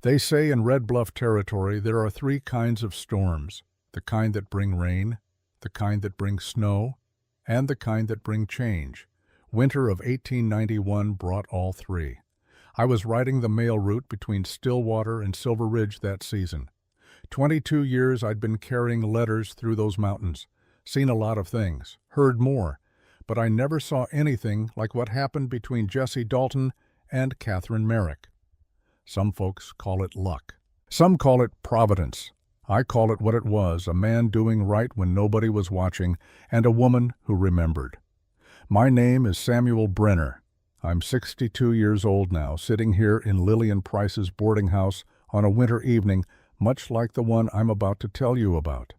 They say in Red Bluff territory there are three kinds of storms: the kind that bring rain, the kind that bring snow, and the kind that bring change. Winter of 1891 brought all three. I was riding the mail route between Stillwater and Silver Ridge that season. 22 years I'd been carrying letters through those mountains, seen a lot of things, heard more, but I never saw anything like what happened between Jesse Dalton and Catherine Merrick. Some folks call it luck. Some call it providence. I call it what it was: a man doing right when nobody was watching, and a woman who remembered. My name is Samuel Brenner. I'm 62 years old now, sitting here in Lillian Price's boarding house on a winter evening, much like the one I'm about to tell you about.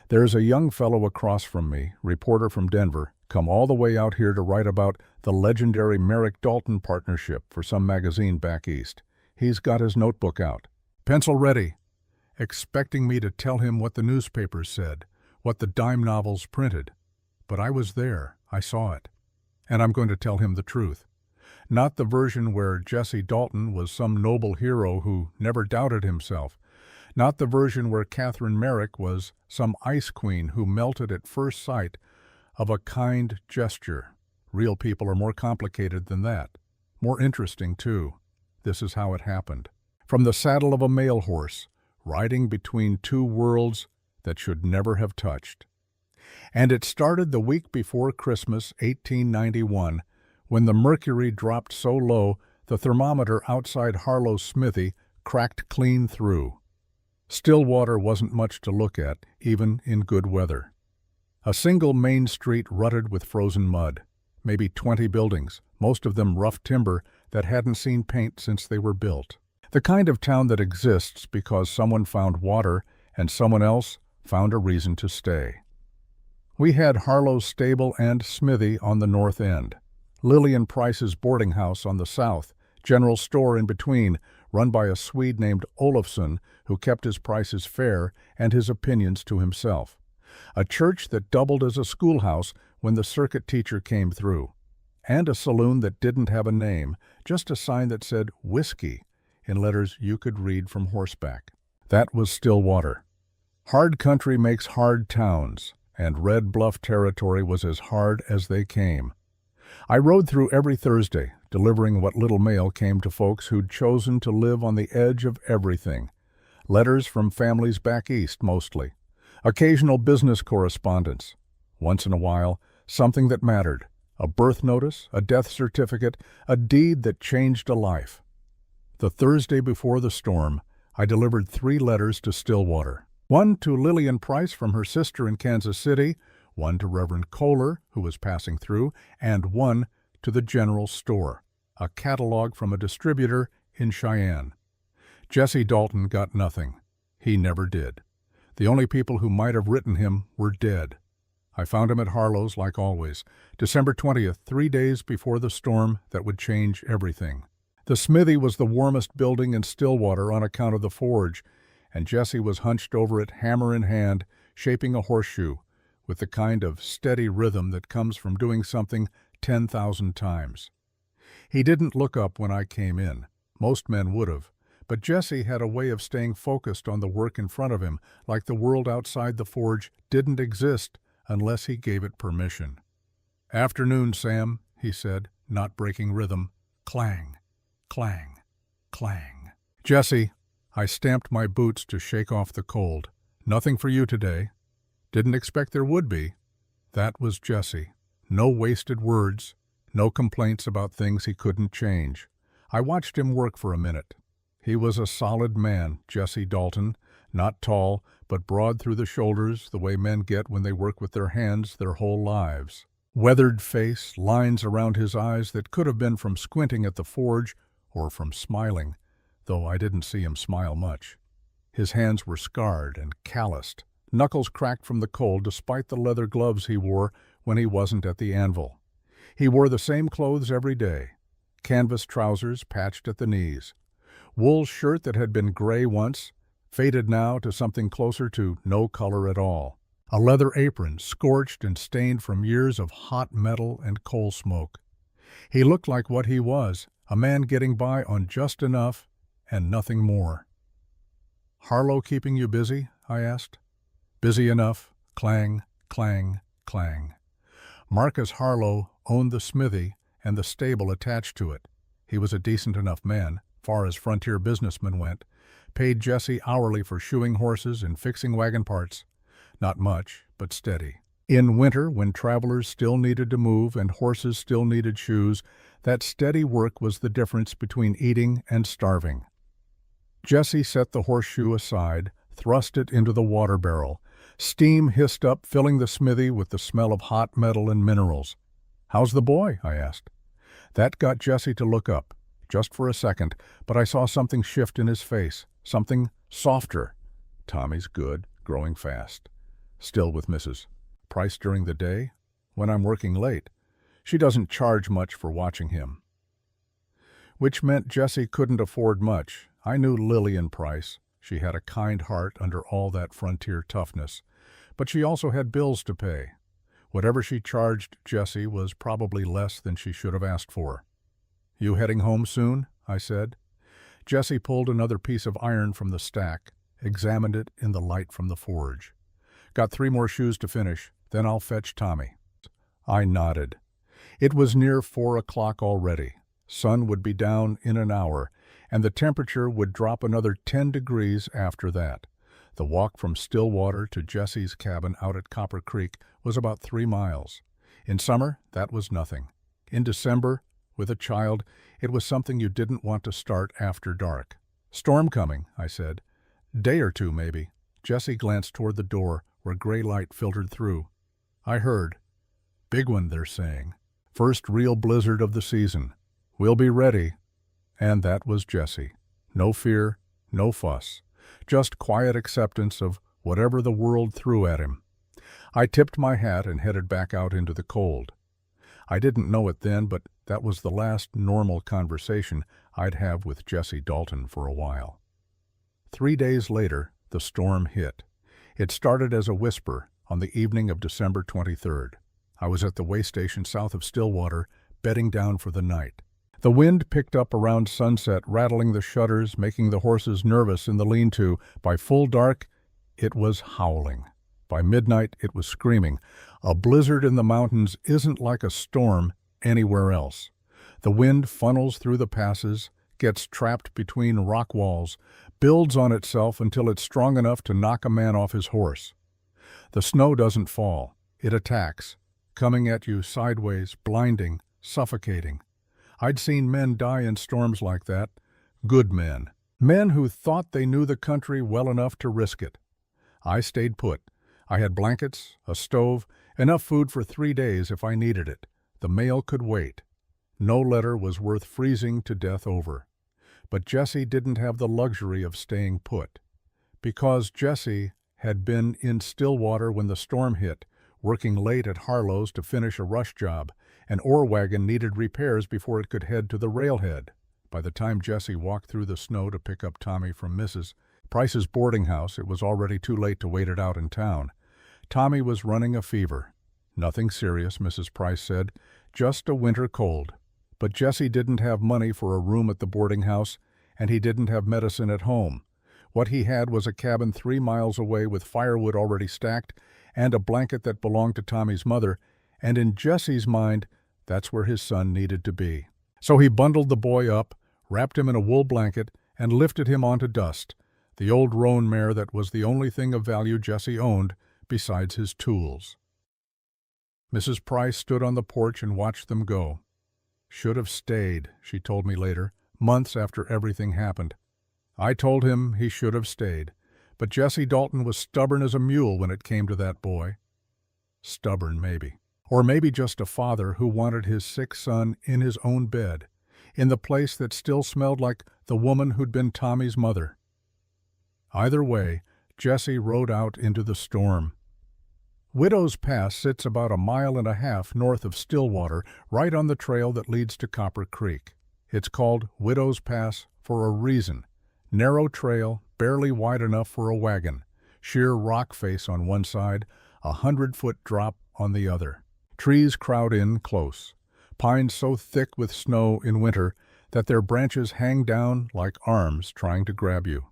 There's a young fellow across from me, reporter from Denver, come all the way out here to write about the legendary Merrick-Dalton partnership for some magazine back east. He's got his notebook out, pencil ready, expecting me to tell him what the newspapers said, what the dime novels printed. But I was there, I saw it, and I'm going to tell him the truth. Not the version where Jesse Dalton was some noble hero who never doubted himself. Not the version where Catherine Merrick was some ice queen who melted at first sight of a kind gesture. Real people are more complicated than that. More interesting, too. This is how it happened. From the saddle of a mail horse, riding between two worlds that should never have touched. And it started the week before Christmas, 1891, when the mercury dropped so low the thermometer outside Harlow's smithy cracked clean through. Stillwater wasn't much to look at, even in good weather. A single main street rutted with frozen mud, maybe 20 buildings, most of them rough timber that hadn't seen paint since they were built. The kind of town that exists because someone found water and someone else found a reason to stay. We had Harlow's stable and smithy on the north end, Lillian Price's boarding house on the south, general store in between, run by a Swede named Olofsson who kept his prices fair and his opinions to himself. A church that doubled as a schoolhouse when the circuit teacher came through. And a saloon that didn't have a name, just a sign that said whiskey in letters you could read from horseback. That was Stillwater. Hard country makes hard towns, and Red Bluff territory was as hard as they came. I rode through every Thursday, delivering what little mail came to folks who'd chosen to live on the edge of everything. Letters from families back east, mostly. Occasional business correspondence. Once in a while, something that mattered. A birth notice, a death certificate, a deed that changed a life. The Thursday before the storm, I delivered 3 letters to Stillwater. One to Lillian Price from her sister in Kansas City, one to Reverend Kohler, who was passing through, and one to the general store, a catalog from a distributor in Cheyenne. Jesse Dalton got nothing. He never did. The only people who might have written him were dead. I found him at Harlow's like always, December 20th, 3 days before the storm that would change everything. The smithy was the warmest building in Stillwater on account of the forge, and Jesse was hunched over it, hammer in hand, shaping a horseshoe, with the kind of steady rhythm that comes from doing something 10,000 times. He didn't look up when I came in. Most men would have. But Jesse had a way of staying focused on the work in front of him, like the world outside the forge didn't exist unless he gave it permission. "Afternoon, Sam," he said, not breaking rhythm. Clang, clang, clang. "Jesse," I stamped my boots to shake off the cold. "Nothing for you today." Didn't expect there would be. That was Jesse. No wasted words, no complaints about things he couldn't change. I watched him work for a minute. He was a solid man, Jesse Dalton, not tall, but broad through the shoulders, the way men get when they work with their hands their whole lives. Weathered face, lines around his eyes that could have been from squinting at the forge or from smiling, though I didn't see him smile much. His hands were scarred and calloused, knuckles cracked from the cold despite the leather gloves he wore when he wasn't at the anvil. He wore the same clothes every day, canvas trousers patched at the knees, wool shirt that had been gray once, faded now to something closer to no color at all, a leather apron scorched and stained from years of hot metal and coal smoke. He looked like what he was, a man getting by on just enough and nothing more. "Harlow keeping you busy?" I asked. "Busy enough." Clang, clang, clang. Marcus Harlow owned the smithy and the stable attached to it. He was a decent enough man, far as frontier businessmen went, paid Jesse hourly for shoeing horses and fixing wagon parts. Not much, but steady. In winter, when travelers still needed to move and horses still needed shoes, that steady work was the difference between eating and starving. Jesse set the horseshoe aside, thrust it into the water barrel. Steam hissed up, filling the smithy with the smell of hot metal and minerals. "How's the boy?" I asked. That got Jesse to look up, just for a second, but I saw something shift in his face, something softer. "Tommy's good, growing fast. Still with Mrs. Price during the day, when I'm working late. She doesn't charge much for watching him." Which meant Jesse couldn't afford much. I knew Lillian Price. She had a kind heart under all that frontier toughness, but she also had bills to pay. Whatever she charged Jesse was probably less than she should have asked for. "You heading home soon?" I said. Jesse pulled another piece of iron from the stack, examined it in the light from the forge. "Got 3 more shoes to finish, then I'll fetch Tommy." I nodded. It was near 4 o'clock already. Sun would be down in an hour, and the temperature would drop another 10 degrees after that. The walk from Stillwater to Jesse's cabin out at Copper Creek was about 3 miles. In summer, that was nothing. In December, with a child, it was something you didn't want to start after dark. "Storm coming," I said. "Day or 2, maybe." Jesse glanced toward the door, where gray light filtered through. I heard. "Big one, they're saying. First real blizzard of the season. We'll be ready." And that was Jesse. No fear, no fuss. Just quiet acceptance of whatever the world threw at him. I tipped my hat and headed back out into the cold. I didn't know it then, but that was the last normal conversation I'd have with Jesse Dalton for a while. 3 days later, the storm hit. It started as a whisper on the evening of December 23rd. I was at the way station south of Stillwater, bedding down for the night. The wind picked up around sunset, rattling the shutters, making the horses nervous in the lean-to. By full dark, it was howling. By midnight, it was screaming. A blizzard in the mountains isn't like a storm anywhere else. The wind funnels through the passes, gets trapped between rock walls, builds on itself until it's strong enough to knock a man off his horse. The snow doesn't fall. It attacks, coming at you sideways, blinding, suffocating. I'd seen men die in storms like that. Good men. Men who thought they knew the country well enough to risk it. I stayed put. I had blankets, a stove, enough food for 3 days if I needed it. The mail could wait. No letter was worth freezing to death over. But Jesse didn't have the luxury of staying put. Because Jesse had been in Stillwater when the storm hit, working late at Harlow's to finish a rush job. An ore wagon needed repairs before it could head to the railhead. By the time Jesse walked through the snow to pick up Tommy from Mrs. Price's boarding house, it was already too late to wait it out in town. Tommy was running a fever. Nothing serious, Mrs. Price said, just a winter cold. But Jesse didn't have money for a room at the boarding house, and he didn't have medicine at home. What he had was a cabin 3 miles away with firewood already stacked, and a blanket that belonged to Tommy's mother, and in Jesse's mind, that's where his son needed to be. So he bundled the boy up, wrapped him in a wool blanket, and lifted him onto Dust, the old roan mare that was the only thing of value Jesse owned besides his tools. Mrs. Price stood on the porch and watched them go. "Should have stayed," she told me later, months after everything happened. I told him he should have stayed, but Jesse Dalton was stubborn as a mule when it came to that boy. Stubborn, maybe. Or maybe just a father who wanted his sick son in his own bed, in the place that still smelled like the woman who'd been Tommy's mother. Either way, Jesse rode out into the storm. Widow's Pass sits about 1.5 miles north of Stillwater, right on the trail that leads to Copper Creek. It's called Widow's Pass for a reason. Narrow trail, barely wide enough for a wagon, sheer rock face on one side, 100-foot drop on the other. Trees crowd in close. Pines so thick with snow in winter, that their branches hang down like arms trying to grab you.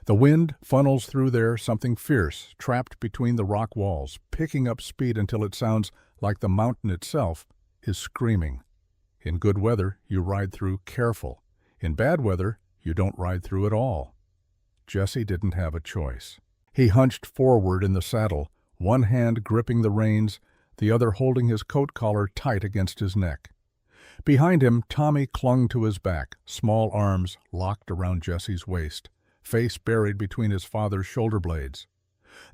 The wind funnels through there, something fierce, trapped between the rock walls, picking up speed until it sounds like the mountain itself is screaming. In good weather, you ride through careful. In bad weather, you don't ride through at all. Jesse didn't have a choice. He hunched forward in the saddle, one hand gripping the reins, the other holding his coat collar tight against his neck. Behind him, Tommy clung to his back, small arms locked around Jesse's waist, face buried between his father's shoulder blades.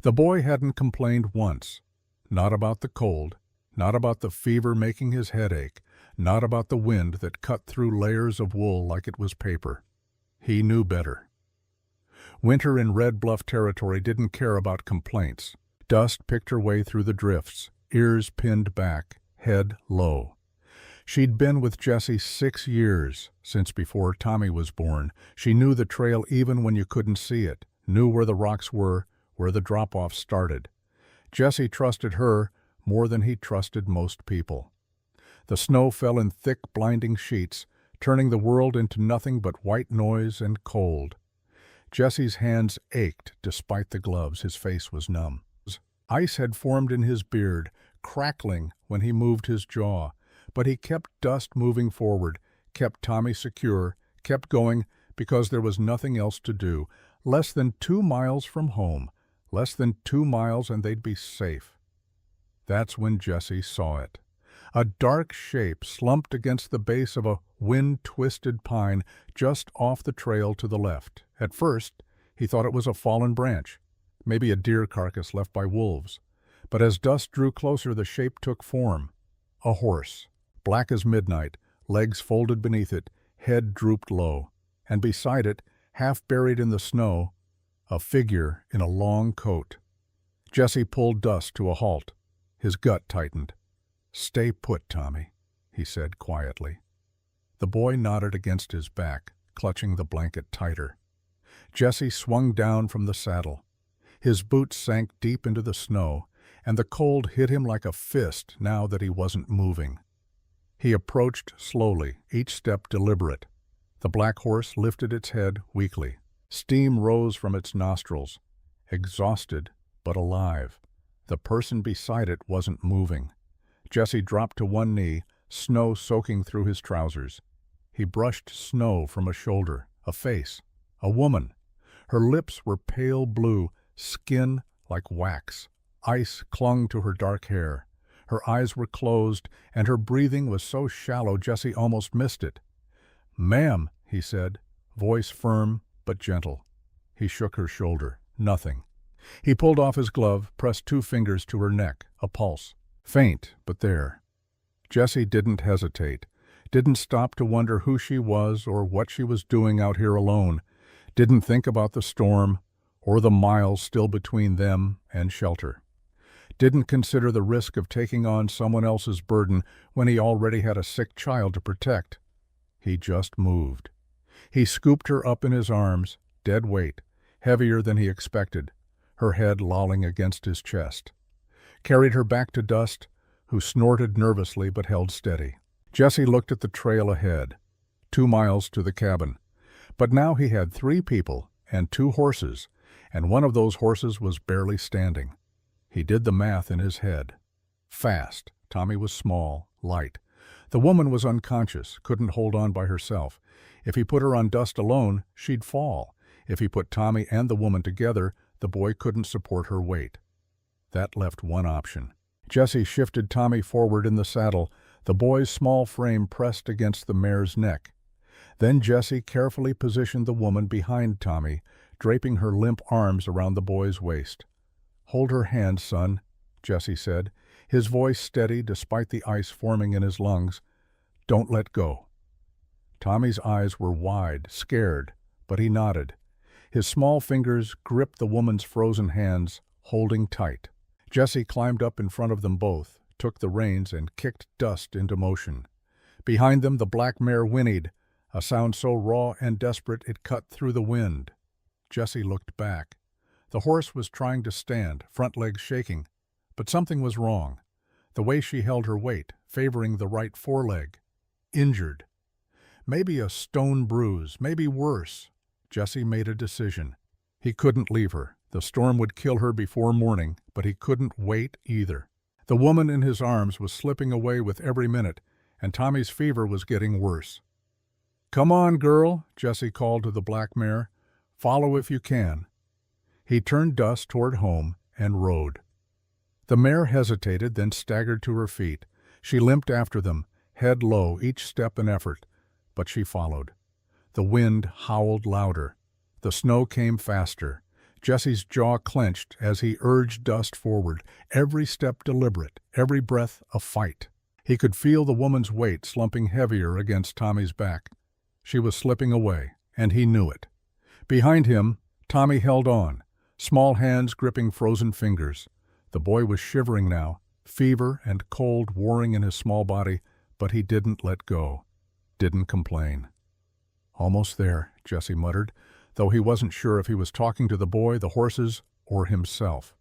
The boy hadn't complained once. Not about the cold, not about the fever making his head ache, not about the wind that cut through layers of wool like it was paper. He knew better. Winter in Red Bluff territory didn't care about complaints. Dust picked her way through the drifts, ears pinned back, head low. She'd been with Jesse 6 years, since before Tommy was born. She knew the trail even when you couldn't see it, knew where the rocks were, where the drop-offs started. Jesse trusted her more than he trusted most people. The snow fell in thick, blinding sheets, turning the world into nothing but white noise and cold. Jesse's hands ached despite the gloves. His face was numb. Ice had formed in his beard, crackling when he moved his jaw. But he kept Dust moving forward, kept Tommy secure, kept going because there was nothing else to do. Less than 2 miles from home. Less than 2 miles and they'd be safe. That's when Jesse saw it. A dark shape slumped against the base of a wind-twisted pine just off the trail to the left. At first, he thought it was a fallen branch, maybe a deer carcass left by wolves. But as Dust drew closer, the shape took form. A horse, black as midnight, legs folded beneath it, head drooped low. And beside it, half buried in the snow, a figure in a long coat. Jesse pulled Dust to a halt. His gut tightened. "Stay put, Tommy," he said quietly. The boy nodded against his back, clutching the blanket tighter. Jesse swung down from the saddle. His boots sank deep into the snow, and the cold hit him like a fist now that he wasn't moving. He approached slowly, each step deliberate. The black horse lifted its head weakly. Steam rose from its nostrils, exhausted but alive. The person beside it wasn't moving. Jesse dropped to one knee, snow soaking through his trousers. He brushed snow from a shoulder, a face, a woman. Her lips were pale blue, skin like wax. Ice clung to her dark hair. Her eyes were closed, and her breathing was so shallow Jesse almost missed it. "Ma'am," he said, voice firm but gentle. He shook her shoulder. Nothing. He pulled off his glove, pressed 2 fingers to her neck, a pulse. Faint, but there. Jesse didn't hesitate, didn't stop to wonder who she was or what she was doing out here alone, didn't think about the storm or the miles still between them and shelter. Didn't consider the risk of taking on someone else's burden when he already had a sick child to protect. He just moved. He scooped her up in his arms, dead weight, heavier than he expected, her head lolling against his chest. Carried her back to Dust, who snorted nervously but held steady. Jesse looked at the trail ahead, 2 miles to the cabin. But now he had 3 people and 2 horses, and one of those horses was barely standing. He did the math in his head. Fast. Tommy was small, light. The woman was unconscious, couldn't hold on by herself. If he put her on Dust alone, she'd fall. If he put Tommy and the woman together, the boy couldn't support her weight. That left one option. Jesse shifted Tommy forward in the saddle, the boy's small frame pressed against the mare's neck. Then Jesse carefully positioned the woman behind Tommy, draping her limp arms around the boy's waist. "Hold her hand, son," Jesse said, his voice steady despite the ice forming in his lungs. "Don't let go." Tommy's eyes were wide, scared, but he nodded. His small fingers gripped the woman's frozen hands, holding tight. Jesse climbed up in front of them both, took the reins, and kicked Dust into motion. Behind them the black mare whinnied, a sound so raw and desperate it cut through the wind. Jesse looked back. The horse was trying to stand, front legs shaking, but something was wrong. The way she held her weight, favoring the right foreleg. Injured. maybe a stone bruise, maybe worse. Jesse made a decision. He couldn't leave her. The storm would kill her before morning, but he couldn't wait either. The woman in his arms was slipping away with every minute, and Tommy's fever was getting worse. "Come on, girl," Jesse called to the black mare. "Follow if you can." He turned Dust toward home and rode. The mare hesitated, then staggered to her feet. She limped after them, head low, each step an effort, but she followed. The wind howled louder. The snow came faster. Jesse's jaw clenched as he urged Dust forward, every step deliberate, every breath a fight. He could feel the woman's weight slumping heavier against Tommy's back. She was slipping away, and he knew it. Behind him, Tommy held on, small hands gripping frozen fingers. The boy was shivering now, fever and cold warring in his small body, but he didn't let go, didn't complain. "Almost there," Jesse muttered, though he wasn't sure if he was talking to the boy, the horses, or himself.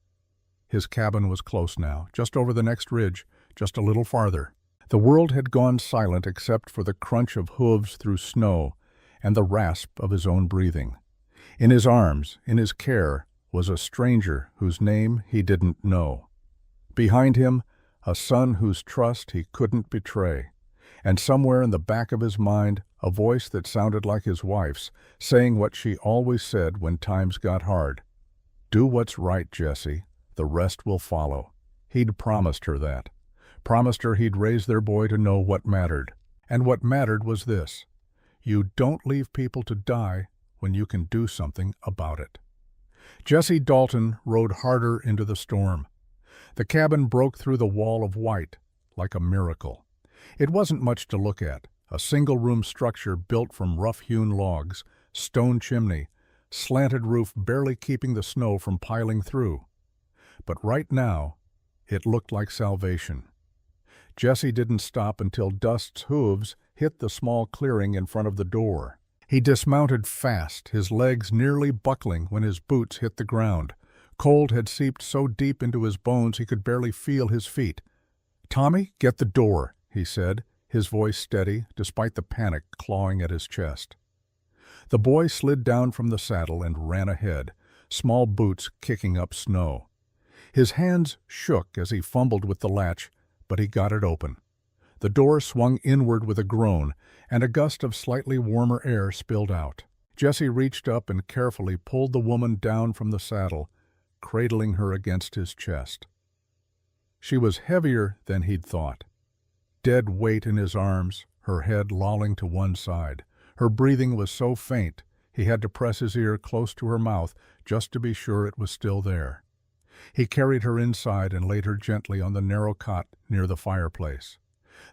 His cabin was close now, just over the next ridge, just a little farther. The world had gone silent except for the crunch of hooves through snow and the rasp of his own breathing. In his arms, in his care, was a stranger whose name he didn't know. Behind him, a son whose trust he couldn't betray. And somewhere in the back of his mind, a voice that sounded like his wife's, saying what she always said when times got hard. "Do what's right, Jesse. The rest will follow." He'd promised her that. Promised her he'd raise their boy to know what mattered. And what mattered was this: you don't leave people to die when you can do something about it. Jesse Dalton rode harder into the storm. The cabin broke through the wall of white like a miracle. It wasn't much to look at, a single-room structure built from rough-hewn logs, stone chimney, slanted roof barely keeping the snow from piling through. But right now, it looked like salvation. Jesse didn't stop until Dust's hooves hit the small clearing in front of the door. He dismounted fast, his legs nearly buckling when his boots hit the ground. Cold had seeped so deep into his bones he could barely feel his feet. "Tommy, get the door," he said, his voice steady despite the panic clawing at his chest. The boy slid down from the saddle and ran ahead, small boots kicking up snow. His hands shook as he fumbled with the latch, but he got it open. The door swung inward with a groan, and a gust of slightly warmer air spilled out. Jesse reached up and carefully pulled the woman down from the saddle, cradling her against his chest. She was heavier than he'd thought. Dead weight in his arms, her head lolling to one side. Her breathing was so faint, he had to press his ear close to her mouth just to be sure it was still there. He carried her inside and laid her gently on the narrow cot near the fireplace.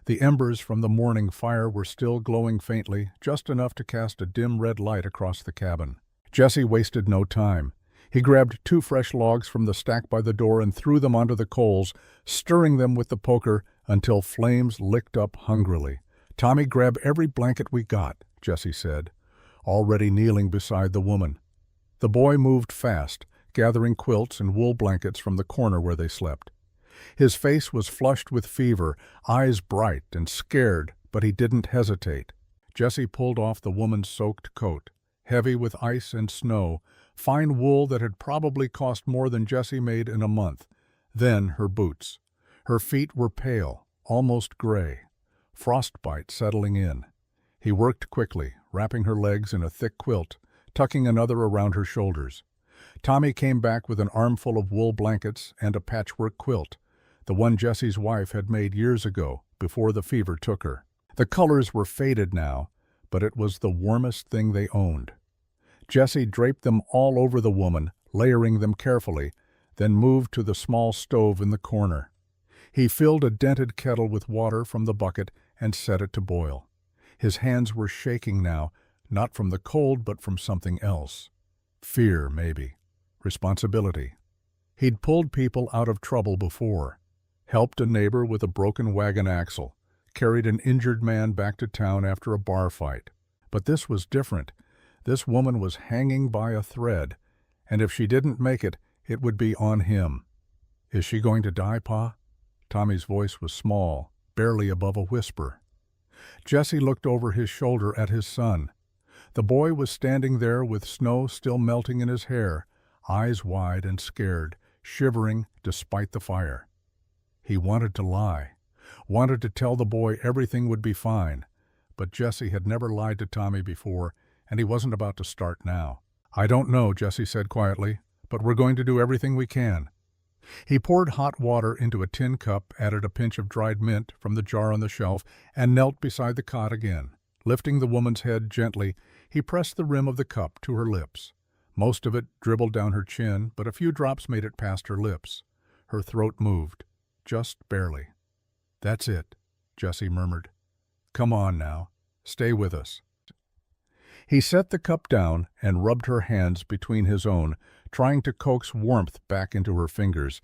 The embers from the morning fire were still glowing faintly, just enough to cast a dim red light across the cabin. Jesse wasted no time. He grabbed 2 fresh logs from the stack by the door and threw them onto the coals, stirring them with the poker until flames licked up hungrily. "Tommy, grab every blanket we got," Jesse said, already kneeling beside the woman. The boy moved fast, gathering quilts and wool blankets from the corner where they slept. His face was flushed with fever, eyes bright and scared, but he didn't hesitate. Jesse pulled off the woman's soaked coat, heavy with ice and snow, fine wool that had probably cost more than Jesse made in a month. Then her boots. Her feet were pale, almost gray, frostbite settling in. He worked quickly, wrapping her legs in a thick quilt, tucking another around her shoulders. Tommy came back with an armful of wool blankets and a patchwork quilt, the one Jesse's wife had made years ago, before the fever took her. The colors were faded now, but it was the warmest thing they owned. Jesse draped them all over the woman, layering them carefully, then moved to the small stove in the corner. He filled a dented kettle with water from the bucket and set it to boil. His hands were shaking now, not from the cold but from something else. Fear, maybe. Responsibility. He'd pulled people out of trouble before. Helped a neighbor with a broken wagon axle. Carried an injured man back to town after a bar fight. But this was different. This woman was hanging by a thread, and if she didn't make it, it would be on him. "Is she going to die, Pa?" Tommy's voice was small, barely above a whisper. Jesse looked over his shoulder at his son. The boy was standing there with snow still melting in his hair, eyes wide and scared, shivering despite the fire. He wanted to lie, wanted to tell the boy everything would be fine, but Jesse had never lied to Tommy before, and he wasn't about to start now. "I don't know," Jesse said quietly, "but we're going to do everything we can." He poured hot water into a tin cup, added a pinch of dried mint from the jar on the shelf, and knelt beside the cot again. Lifting the woman's head gently, he pressed the rim of the cup to her lips. Most of it dribbled down her chin, but a few drops made it past her lips. Her throat moved, just barely. "That's it," Jesse murmured. "Come on now, stay with us." He set the cup down and rubbed her hands between his own, trying to coax warmth back into her fingers.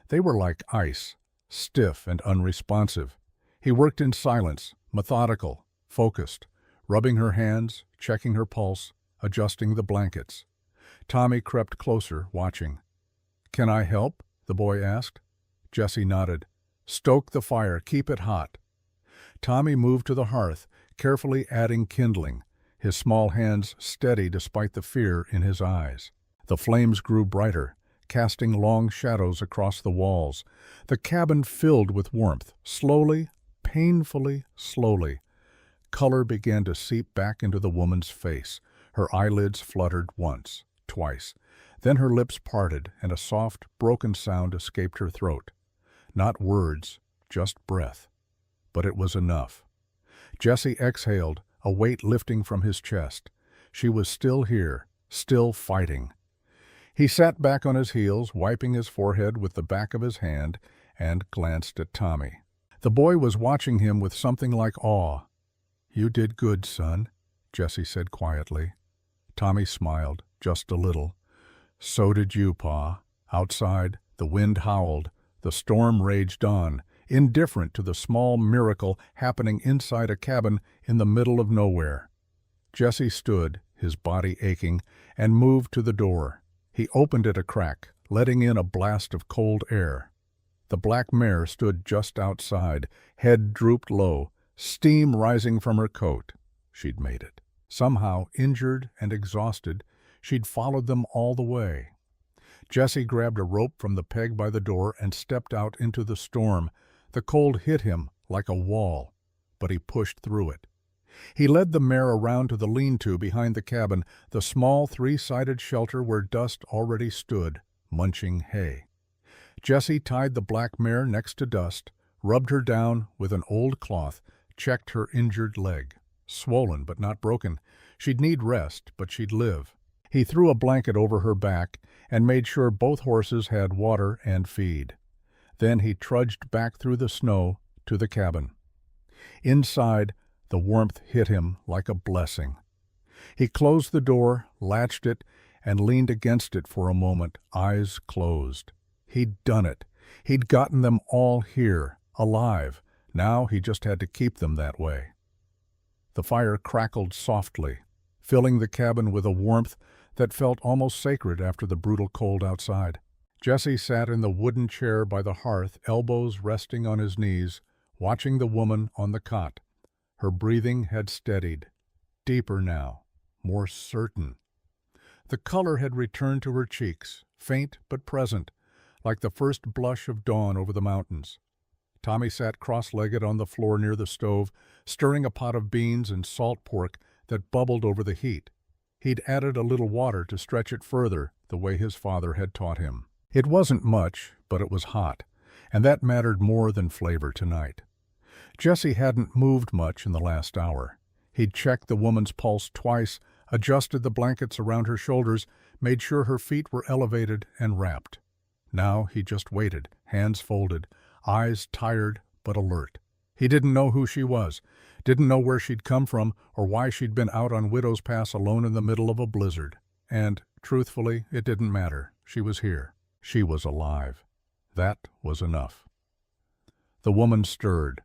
They were like ice, stiff and unresponsive. He worked in silence, methodical, focused, rubbing her hands, checking her pulse, adjusting the blankets. Tommy crept closer, watching. "Can I help?" the boy asked. Jesse nodded. "Stoke the fire, keep it hot." Tommy moved to the hearth, carefully adding kindling, his small hands steady despite the fear in his eyes. The flames grew brighter, casting long shadows across the walls. The cabin filled with warmth, slowly, painfully, slowly. Color began to seep back into the woman's face. Her eyelids fluttered once, twice. Then her lips parted, and a soft, broken sound escaped her throat. Not words, just breath. But it was enough. Jesse exhaled, a weight lifting from his chest. She was still here, still fighting. He sat back on his heels, wiping his forehead with the back of his hand, and glanced at Tommy. The boy was watching him with something like awe. "You did good, son," Jesse said quietly. Tommy smiled, just a little. "So did you, Pa." Outside, the wind howled. The storm raged on, indifferent to the small miracle happening inside a cabin in the middle of nowhere. Jesse stood, his body aching, and moved to the door. He opened it a crack, letting in a blast of cold air. The black mare stood just outside, head drooped low, steam rising from her coat. She'd made it. Somehow, injured and exhausted, she'd followed them all the way. Jesse grabbed a rope from the peg by the door and stepped out into the storm. The cold hit him like a wall, but he pushed through it. He led the mare around to the lean-to behind the cabin, the small three-sided shelter where Dust already stood, munching hay. Jesse tied the black mare next to Dust, rubbed her down with an old cloth, checked her injured leg. Swollen but not broken. She'd need rest, but she'd live. He threw a blanket over her back and made sure both horses had water and feed. Then he trudged back through the snow to the cabin. Inside, the warmth hit him like a blessing. He closed the door, latched it, and leaned against it for a moment, eyes closed. He'd done it. He'd gotten them all here, alive. Now he just had to keep them that way. The fire crackled softly, filling the cabin with a warmth that felt almost sacred after the brutal cold outside. Jesse sat in the wooden chair by the hearth, elbows resting on his knees, watching the woman on the cot. Her breathing had steadied, deeper now, more certain. The color had returned to her cheeks, faint but present, like the first blush of dawn over the mountains. Tommy sat cross-legged on the floor near the stove, stirring a pot of beans and salt pork that bubbled over the heat. He'd added a little water to stretch it further, the way his father had taught him. It wasn't much, but it was hot, and that mattered more than flavor tonight. Jesse hadn't moved much in the last hour. He'd checked the woman's pulse twice, adjusted the blankets around her shoulders, made sure her feet were elevated and wrapped. Now he just waited, hands folded, eyes tired but alert. He didn't know who she was, didn't know where she'd come from or why she'd been out on Widow's Pass alone in the middle of a blizzard. And, truthfully, it didn't matter. She was here. She was alive. That was enough. The woman stirred.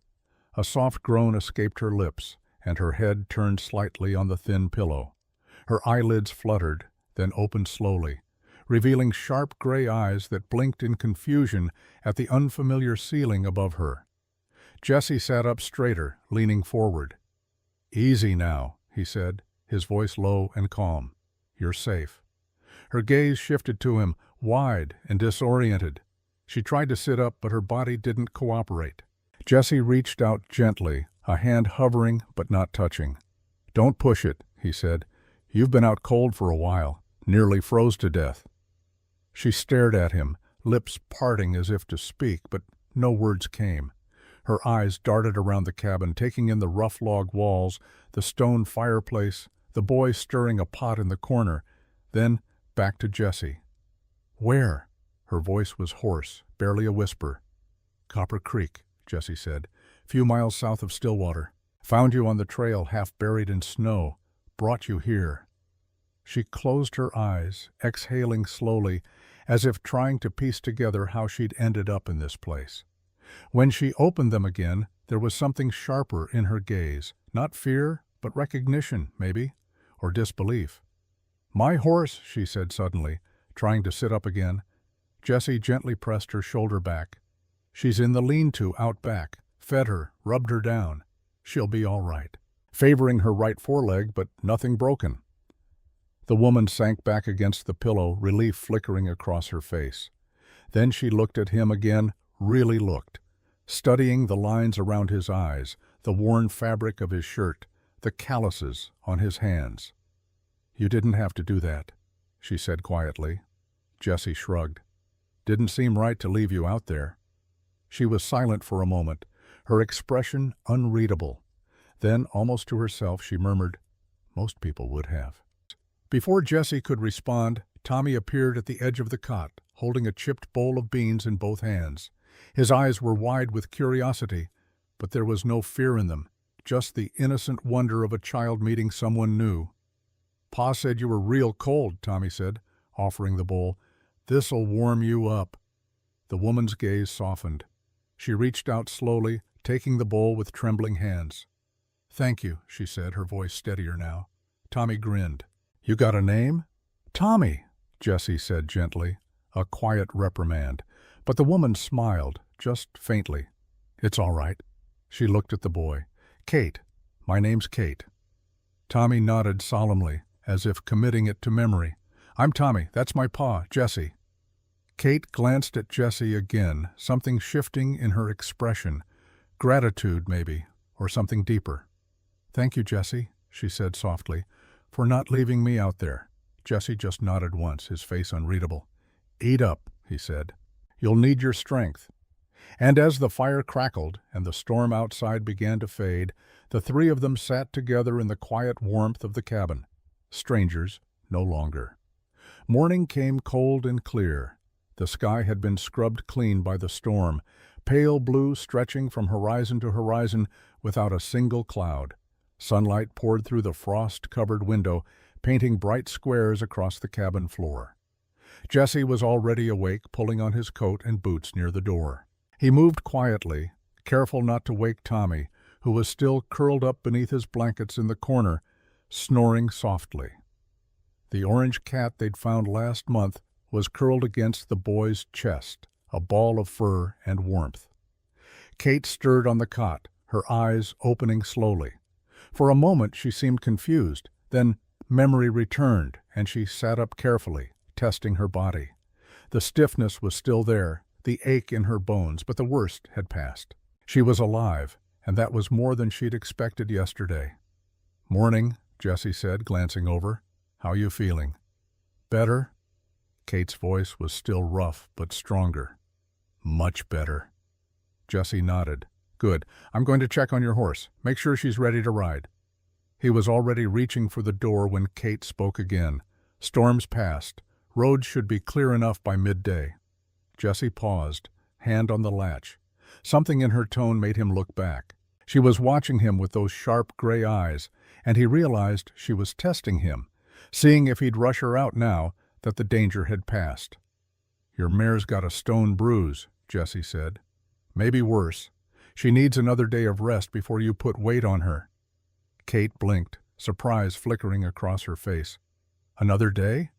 A soft groan escaped her lips, and her head turned slightly on the thin pillow. Her eyelids fluttered, then opened slowly, revealing sharp gray eyes that blinked in confusion at the unfamiliar ceiling above her. Jesse sat up straighter, leaning forward. "Easy now," he said, his voice low and calm. "You're safe." Her gaze shifted to him, wide and disoriented. She tried to sit up, but her body didn't cooperate. Jesse reached out gently, a hand hovering but not touching. "Don't push it," he said. "You've been out cold for a while, nearly froze to death." She stared at him, lips parting as if to speak, but no words came. Her eyes darted around the cabin, taking in the rough log walls, the stone fireplace, the boy stirring a pot in the corner, then back to Jesse. "Where?" Her voice was hoarse, barely a whisper. "Copper Creek," Jesse said, "few miles south of Stillwater. Found you on the trail, half buried in snow. Brought you here." She closed her eyes, exhaling slowly, as if trying to piece together how she'd ended up in this place. When she opened them again, there was something sharper in her gaze. Not fear, but recognition, maybe, or disbelief. "My horse," she said suddenly, trying to sit up again. Jesse gently pressed her shoulder back. "She's in the lean-to out back. Fed her, rubbed her down. She'll be all right." Favoring her right foreleg, but nothing broken. The woman sank back against the pillow, relief flickering across her face. Then she looked at him again, really looked, studying the lines around his eyes, the worn fabric of his shirt, the calluses on his hands. "You didn't have to do that," she said quietly. Jesse shrugged. "Didn't seem right to leave you out there." She was silent for a moment, her expression unreadable. Then, almost to herself, she murmured, "Most people would have." Before Jesse could respond, Tommy appeared at the edge of the cot, holding a chipped bowl of beans in both hands. His eyes were wide with curiosity, but there was no fear in them, just the innocent wonder of a child meeting someone new. "Pa said you were real cold," Tommy said, offering the bowl. "This'll warm you up." The woman's gaze softened. She reached out slowly, taking the bowl with trembling hands. "Thank you," she said, her voice steadier now. Tommy grinned. "You got a name?" "Tommy," Jesse said gently, a quiet reprimand. But the woman smiled, just faintly. "It's all right." She looked at the boy. "Kate. My name's Kate." Tommy nodded solemnly, as if committing it to memory. "I'm Tommy. That's my pa, Jesse." Kate glanced at Jesse again, something shifting in her expression. Gratitude, maybe, or something deeper. "Thank you, Jesse," she said softly, "for not leaving me out there." Jesse just nodded once, his face unreadable. "Eat up," he said. "You'll need your strength." And as the fire crackled and the storm outside began to fade, the three of them sat together in the quiet warmth of the cabin. Strangers no longer. Morning came cold and clear. The sky had been scrubbed clean by the storm, pale blue stretching from horizon to horizon without a single cloud. Sunlight poured through the frost-covered window, painting bright squares across the cabin floor. Jesse was already awake, pulling on his coat and boots near the door. He moved quietly, careful not to wake Tommy, who was still curled up beneath his blankets in the corner, snoring softly. The orange cat they'd found last month was curled against the boy's chest, a ball of fur and warmth. Kate stirred on the cot, her eyes opening slowly. For a moment she seemed confused, then memory returned, and she sat up carefully, testing her body. The stiffness was still there, the ache in her bones, but the worst had passed. She was alive, and that was more than she'd expected yesterday. "Morning," Jesse said, glancing over. "How you feeling?" "Better?" Kate's voice was still rough, but stronger. "Much better." Jesse nodded. "Good. I'm going to check on your horse. Make sure she's ready to ride." He was already reaching for the door when Kate spoke again. Storms passed. Roads should be clear enough by midday. Jesse paused, hand on the latch. Something in her tone made him look back. She was watching him with those sharp gray eyes, and he realized she was testing him, seeing if he'd rush her out now that the danger had passed. "Your mare's got a stone bruise," Jesse said. "Maybe worse. She needs another day of rest before you put weight on her." Kate blinked, surprise flickering across her face. "Another day?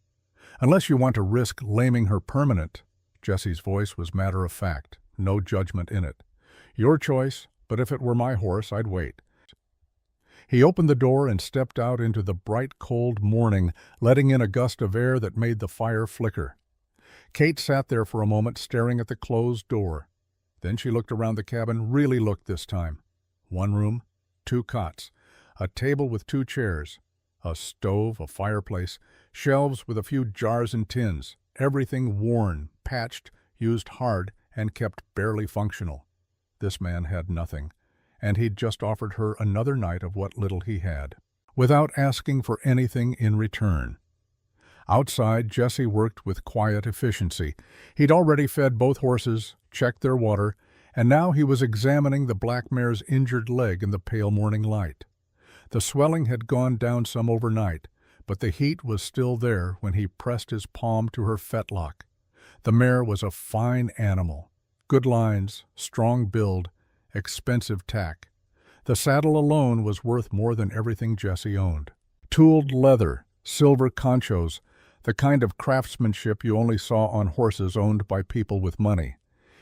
Unless you want to risk laming her permanent." Jesse's voice was matter of fact, no judgment in it. "Your choice, but if it were my horse, I'd wait." He opened the door and stepped out into the bright, cold morning, letting in a gust of air that made the fire flicker. Kate sat there for a moment, staring at the closed door. Then she looked around the cabin, really looked this time. One room, two cots, a table with two chairs, a stove, a fireplace, shelves with a few jars and tins, everything worn, patched, used hard, and kept barely functional. This man had nothing, and he'd just offered her another night of what little he had, without asking for anything in return. Outside, Jesse worked with quiet efficiency. He'd already fed both horses, checked their water, and now he was examining the black mare's injured leg in the pale morning light. The swelling had gone down some overnight, but the heat was still there when he pressed his palm to her fetlock. The mare was a fine animal. Good lines, strong build, expensive tack. The saddle alone was worth more than everything Jesse owned. Tooled leather, silver conchos, the kind of craftsmanship you only saw on horses owned by people with money.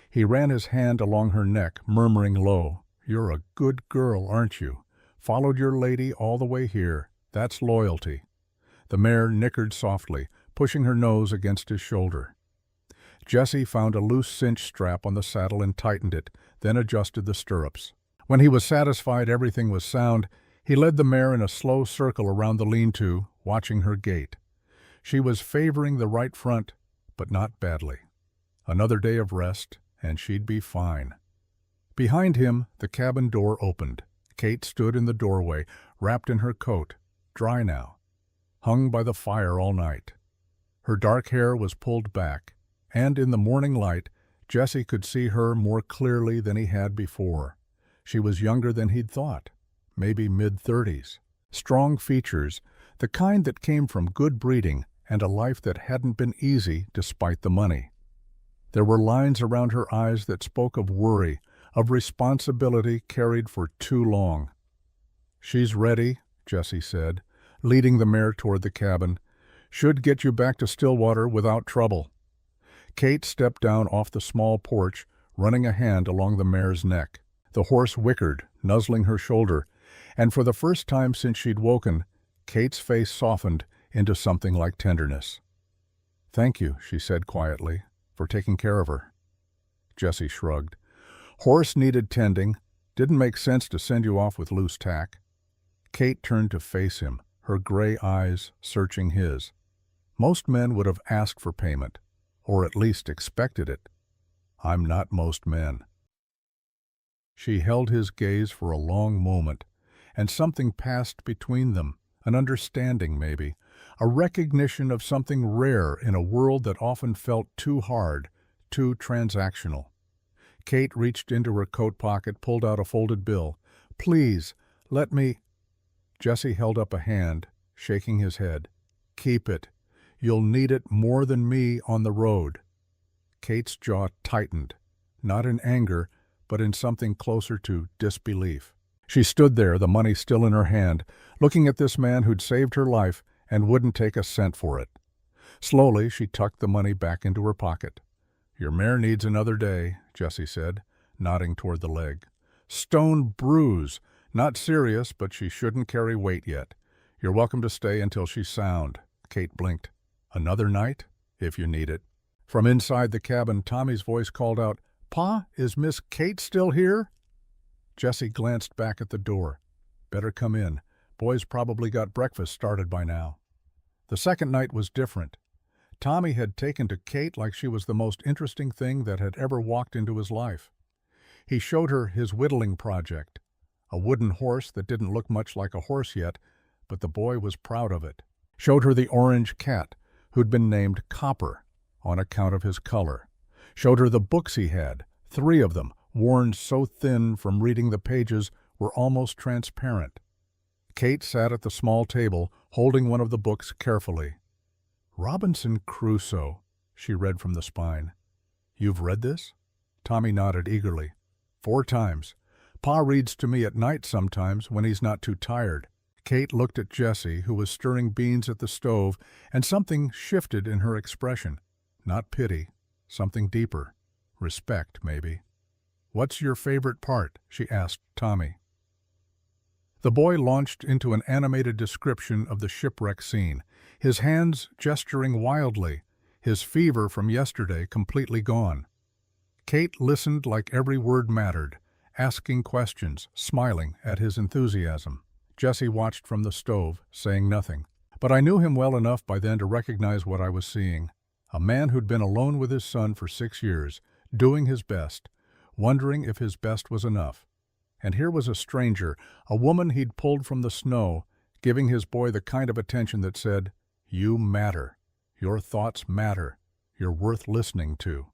He ran his hand along her neck, murmuring low, "You're a good girl, aren't you? Followed your lady all the way here. That's loyalty." The mare nickered softly, pushing her nose against his shoulder. Jesse found a loose cinch strap on the saddle and tightened it, then adjusted the stirrups. When he was satisfied everything was sound, he led the mare in a slow circle around the lean-to, watching her gait. She was favoring the right front, but not badly. Another day of rest, and she'd be fine. Behind him, the cabin door opened. Kate stood in the doorway, wrapped in her coat, dry now, hung by the fire all night. Her dark hair was pulled back, and in the morning light, Jesse could see her more clearly than he had before. She was younger than he'd thought, maybe mid-30s. Strong features, the kind that came from good breeding and a life that hadn't been easy despite the money. There were lines around her eyes that spoke of worry, of responsibility carried for too long. "She's ready," Jesse said, leading the mare toward the cabin. "Should get you back to Stillwater without trouble." Kate stepped down off the small porch, running a hand along the mare's neck. The horse whickered, nuzzling her shoulder, and for the first time since she'd woken, Kate's face softened into something like tenderness. "Thank you," she said quietly, "for taking care of her." Jesse shrugged. "Horse needed tending. Didn't make sense to send you off with loose tack." Kate turned to face him, her gray eyes searching his. Most men would have asked for payment, or at least expected it. I'm not most men. She held his gaze for a long moment, and something passed between them, an understanding maybe, a recognition of something rare in a world that often felt too hard, too transactional. Kate reached into her coat pocket, pulled out a folded bill. "Please, let me—" Jesse held up a hand, shaking his head. "Keep it. You'll need it more than me on the road." Kate's jaw tightened, not in anger, but in something closer to disbelief. She stood there, the money still in her hand, looking at this man who'd saved her life and wouldn't take a cent for it. Slowly, she tucked the money back into her pocket. "Your mare needs another day," Jesse said, nodding toward the leg. "Stone bruise. Not serious, but she shouldn't carry weight yet. You're welcome to stay until she's sound." Kate blinked. "Another night, if you need it." From inside the cabin, Tommy's voice called out, "Pa, is Miss Kate still here?" Jesse glanced back at the door. "Better come in. Boys probably got breakfast started by now." The second night was different. Tommy had taken to Kate like she was the most interesting thing that had ever walked into his life. He showed her his whittling project, a wooden horse that didn't look much like a horse yet, but the boy was proud of it. Showed her the orange cat, who'd been named Copper on account of his color. Showed her the books he had, 3 of them, worn so thin from reading the pages were almost transparent. Kate sat at the small table, holding one of the books carefully. "Robinson Crusoe," she read from the spine. "You've read this?" Tommy nodded eagerly. 4 times. Pa reads to me at night sometimes when he's not too tired." Kate looked at Jesse, who was stirring beans at the stove, and something shifted in her expression. Not pity, something deeper. Respect, maybe. "What's your favorite part?" she asked Tommy. The boy launched into an animated description of the shipwreck scene, his hands gesturing wildly, his fever from yesterday completely gone. Kate listened like every word mattered, asking questions, smiling at his enthusiasm. Jesse watched from the stove, saying nothing. But I knew him well enough by then to recognize what I was seeing. A man who'd been alone with his son for 6 years, doing his best, wondering if his best was enough. And here was a stranger, a woman he'd pulled from the snow, giving his boy the kind of attention that said, "You matter. Your thoughts matter. You're worth listening to."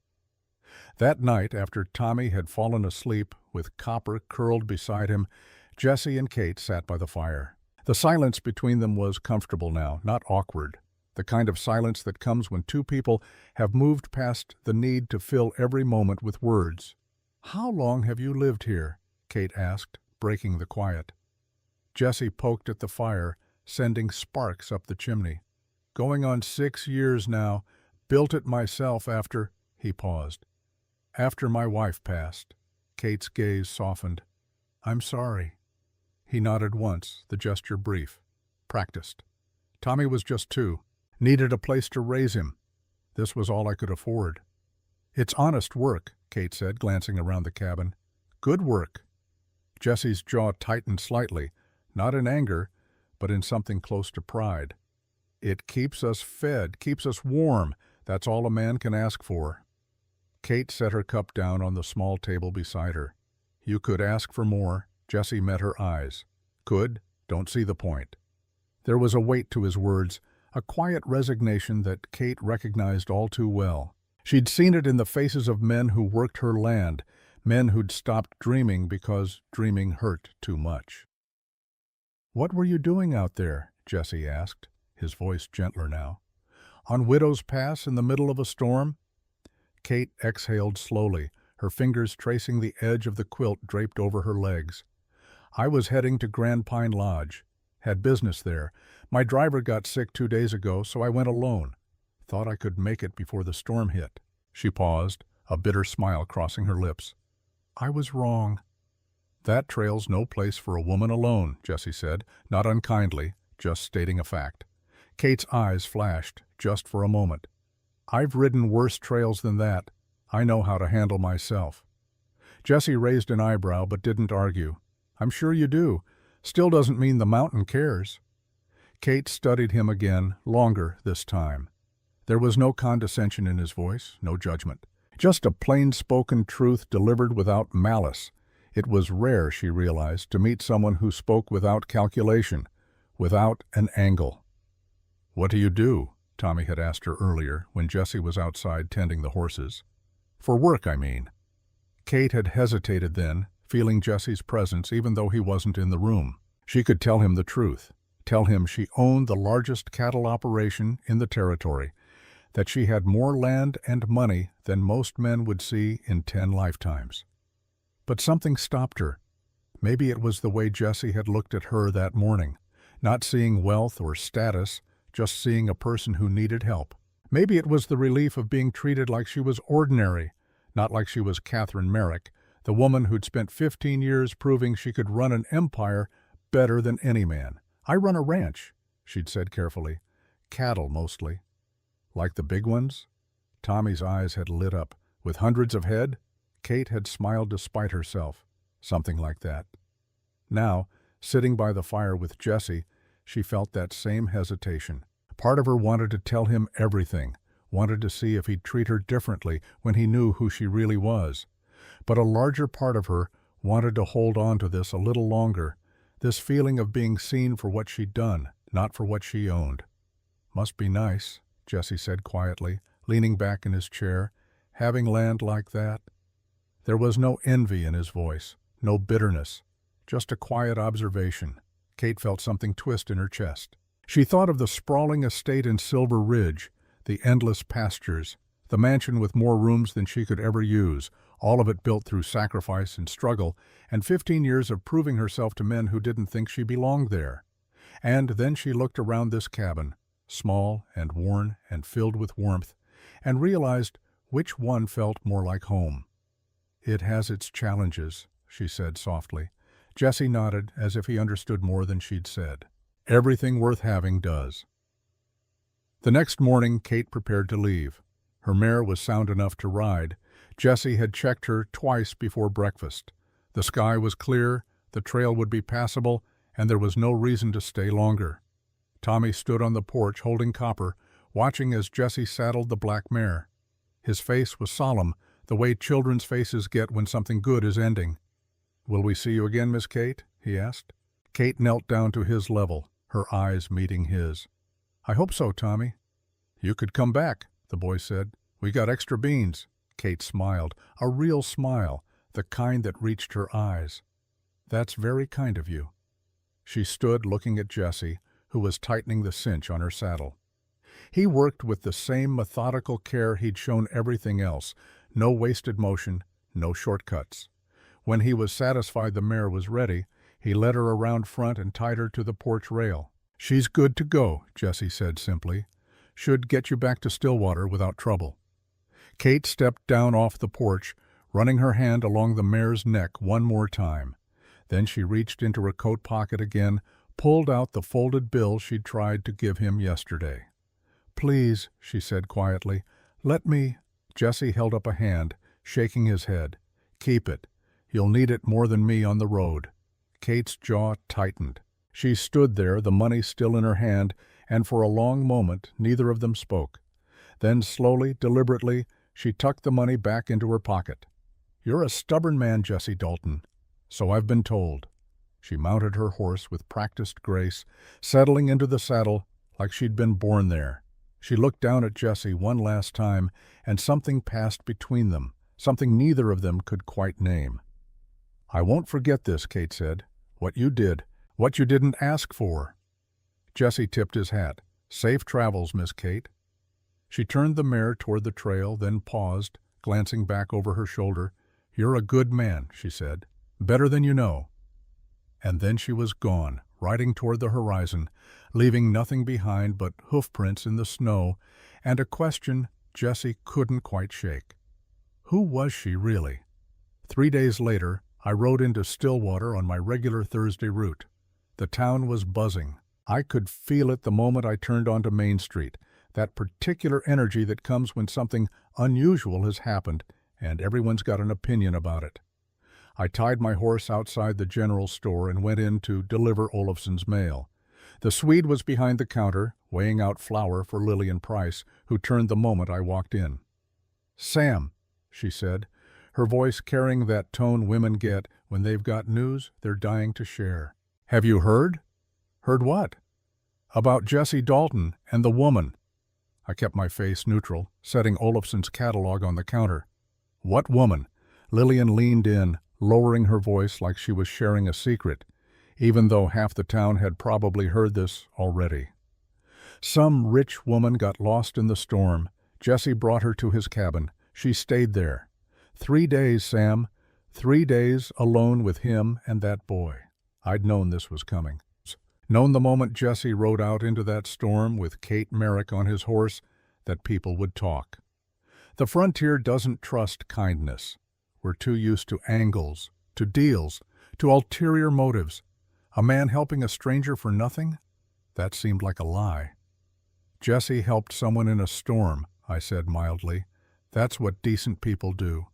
That night, after Tommy had fallen asleep with Copper curled beside him, Jesse and Kate sat by the fire. The silence between them was comfortable now, not awkward. The kind of silence that comes when two people have moved past the need to fill every moment with words. "How long have you lived here?" Kate asked, breaking the quiet. Jesse poked at the fire, sending sparks up the chimney. "Going on 6 years now. Built it myself after—" He paused. "After my wife passed." Kate's gaze softened. "I'm sorry." He nodded once, the gesture brief. Practiced. Tommy was just 2. Needed a place to raise him. This was all I could afford. "It's honest work," Kate said, glancing around the cabin. "Good work." Jesse's jaw tightened slightly, not in anger, but in something close to pride. "It keeps us fed, keeps us warm. That's all a man can ask for." Kate set her cup down on the small table beside her. "You could ask for more." Jesse met her eyes. "Could? Don't see the point." There was a weight to his words, a quiet resignation that Kate recognized all too well. She'd seen it in the faces of men who worked her land, men who'd stopped dreaming because dreaming hurt too much. "What were you doing out there?" Jesse asked, his voice gentler now. "On Widow's Pass in the middle of a storm?" Kate exhaled slowly, her fingers tracing the edge of the quilt draped over her legs. "I was heading to Grand Pine Lodge. Had business there. My driver got sick 2 days ago, so I went alone. Thought I could make it before the storm hit." She paused, a bitter smile crossing her lips. "I was wrong." "That trail's no place for a woman alone," Jesse said, not unkindly, just stating a fact. Kate's eyes flashed, just for a moment. "I've ridden worse trails than that. I know how to handle myself." Jesse raised an eyebrow but didn't argue. "I'm sure you do. Still doesn't mean the mountain cares." Kate studied him again, longer this time. There was no condescension in his voice, no judgment. Just a plain-spoken truth delivered without malice. It was rare, she realized, to meet someone who spoke without calculation, without an angle. "What do you do?" Tommy had asked her earlier, when Jesse was outside tending the horses. "For work, I mean." Kate had hesitated then, feeling Jesse's presence even though he wasn't in the room. She could tell him the truth, tell him she owned the largest cattle operation in the territory, that she had more land and money than most men would see in 10 lifetimes. But something stopped her. Maybe it was the way Jesse had looked at her that morning, not seeing wealth or status, just seeing a person who needed help. Maybe it was the relief of being treated like she was ordinary, not like she was Catherine Merrick, the woman who'd spent 15 years proving she could run an empire better than any man. "I run a ranch," she'd said carefully. "Cattle, mostly." "Like the big ones?" Tommy's eyes had lit up. "With hundreds of head?" Kate had smiled despite herself. Something like that. Now, sitting by the fire with Jesse, she felt that same hesitation. Part of her wanted to tell him everything, wanted to see if he'd treat her differently when he knew who she really was. But a larger part of her wanted to hold on to this a little longer, this feeling of being seen for what she'd done, not for what she owned. "Must be nice," Jesse said quietly, leaning back in his chair, "having land like that." There was no envy in his voice, no bitterness, just a quiet observation. Kate felt something twist in her chest. She thought of the sprawling estate in Silver Ridge, the endless pastures, the mansion with more rooms than she could ever use, all of it built through sacrifice and struggle, and 15 years of proving herself to men who didn't think she belonged there. And then she looked around this cabin, small and worn and filled with warmth, and realized which one felt more like home. "It has its challenges," she said softly. Jesse nodded, as if he understood more than she'd said. Everything worth having does. The next morning, Kate prepared to leave. Her mare was sound enough to ride. Jesse had checked her twice before breakfast. The sky was clear, the trail would be passable, and there was no reason to stay longer. Tommy stood on the porch holding Copper, watching as Jesse saddled the black mare. His face was solemn, the way children's faces get when something good is ending. "Will we see you again, Miss Kate?" he asked. Kate knelt down to his level, her eyes meeting his. "I hope so, Tommy." "You could come back," the boy said. "We got extra beans." Kate smiled, a real smile, the kind that reached her eyes. "That's very kind of you." She stood looking at Jesse, who was tightening the cinch on her saddle. He worked with the same methodical care he'd shown everything else, no wasted motion, no shortcuts. When he was satisfied the mare was ready, he led her around front and tied her to the porch rail. "She's good to go," Jesse said simply. "Should get you back to Stillwater without trouble." Kate stepped down off the porch, running her hand along the mare's neck one more time. Then she reached into her coat pocket again, pulled out the folded bill she'd tried to give him yesterday. "Please," she said quietly, "let me—" Jesse held up a hand, shaking his head. "Keep it. You'll need it more than me on the road." Kate's jaw tightened. She stood there, the money still in her hand, and for a long moment neither of them spoke. Then slowly, deliberately, she tucked the money back into her pocket. "You're a stubborn man, Jesse Dalton." "So I've been told." She mounted her horse with practiced grace, settling into the saddle like she'd been born there. She looked down at Jesse one last time, and something passed between them, something neither of them could quite name. "I won't forget this," Kate said. "What you did, what you didn't ask for." Jesse tipped his hat. "Safe travels, Miss Kate." She turned the mare toward the trail, then paused, glancing back over her shoulder. "You're a good man," she said. "Better than you know." And then she was gone, riding toward the horizon, leaving nothing behind but hoofprints in the snow and a question Jesse couldn't quite shake. Who was she really? 3 days later, I rode into Stillwater on my regular Thursday route. The town was buzzing. I could feel it the moment I turned onto Main Street, that particular energy that comes when something unusual has happened and everyone's got an opinion about it. I tied my horse outside the general store and went in to deliver Olafson's mail. The Swede was behind the counter, weighing out flour for Lillian Price, who turned the moment I walked in. "Sam," she said, her voice carrying that tone women get when they've got news they're dying to share. "Have you heard?" "Heard what?" "About Jesse Dalton and the woman." I kept my face neutral, setting Olafson's catalog on the counter. "What woman?" Lillian leaned in, lowering her voice like she was sharing a secret, even though half the town had probably heard this already. "Some rich woman got lost in the storm. Jesse brought her to his cabin. She stayed there. 3 days, Sam. 3 days alone with him and that boy." I'd known this was coming. Known the moment Jesse rode out into that storm with Kate Merrick on his horse that people would talk. The frontier doesn't trust kindness. We're too used to angles, to deals, to ulterior motives. A man helping a stranger for nothing? That seemed like a lie. "Jesse helped someone in a storm," I said mildly. "That's what decent people do."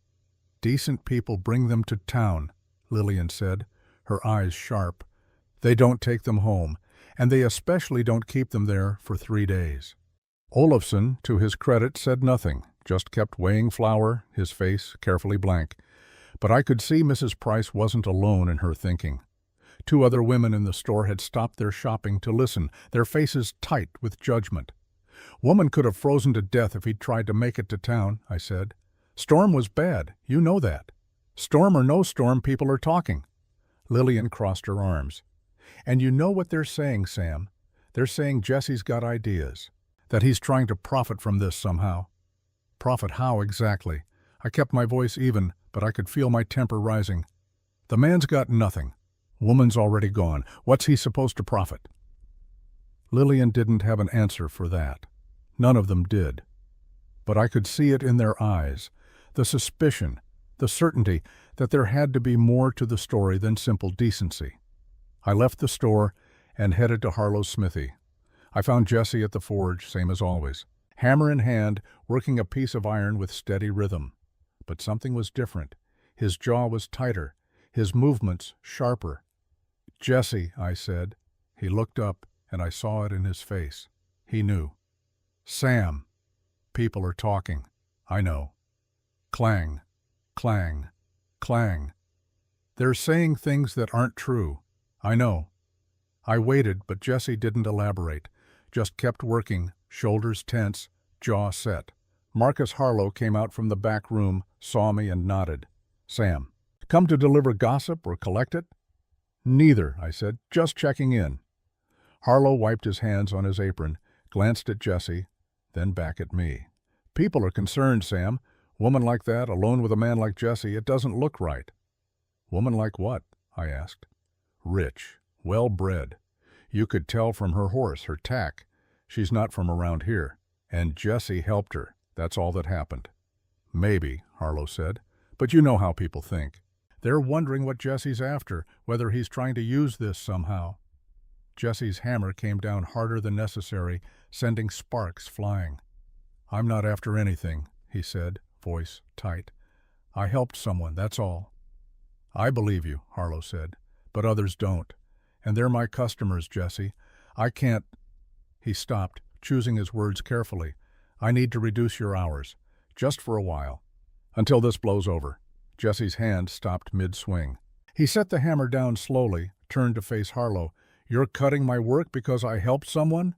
"Decent people bring them to town," Lillian said, her eyes sharp. "They don't take them home, and they especially don't keep them there for 3 days." Olafson, to his credit, said nothing, just kept weighing flour, his face carefully blank. But I could see Mrs. Price wasn't alone in her thinking. 2 other women in the store had stopped their shopping to listen, their faces tight with judgment. "Woman could have frozen to death if he'd tried to make it to town," I said. "Storm was bad, you know that. Storm or no storm, people are talking." Lillian crossed her arms. "And you know what they're saying, Sam. They're saying Jesse's got ideas, that he's trying to profit from this somehow." "Profit how exactly?" I kept my voice even, but I could feel my temper rising. "The man's got nothing. Woman's already gone. What's he supposed to profit?" Lillian didn't have an answer for that. None of them did. But I could see it in their eyes, the suspicion, the certainty that there had to be more to the story than simple decency. I left the store and headed to Harlow's smithy. I found Jesse at the forge, same as always, hammer in hand, working a piece of iron with steady rhythm. But something was different. His jaw was tighter, his movements sharper. "Jesse," I said. He looked up, and I saw it in his face. He knew. "Sam." "People are talking." "I know." Clang, clang, clang. "They're saying things that aren't true." "I know." I waited, but Jesse didn't elaborate, just kept working, shoulders tense, jaw set. Marcus Harlow came out from the back room, saw me, and nodded. "Sam, come to deliver gossip or collect it?" "Neither," I said, "just checking in." Harlow wiped his hands on his apron, glanced at Jesse, then back at me. "People are concerned, Sam. Woman like that, alone with a man like Jesse, it doesn't look right." "Woman like what?" I asked. "Rich, well-bred. You could tell from her horse, her tack. She's not from around here. And Jesse helped her. That's all that happened." "Maybe," Harlow said, "but you know how people think. They're wondering what Jesse's after, whether he's trying to use this somehow." Jesse's hammer came down harder than necessary, sending sparks flying. "I'm not after anything," he said, voice tight. "I helped someone, that's all." "I believe you," Harlow said, "but others don't. And they're my customers, Jesse. I can't—" He stopped, choosing his words carefully. "I need to reduce your hours, just for a while, until this blows over." Jesse's hand stopped mid-swing. He set the hammer down slowly, turned to face Harlow. "You're cutting my work because I helped someone?"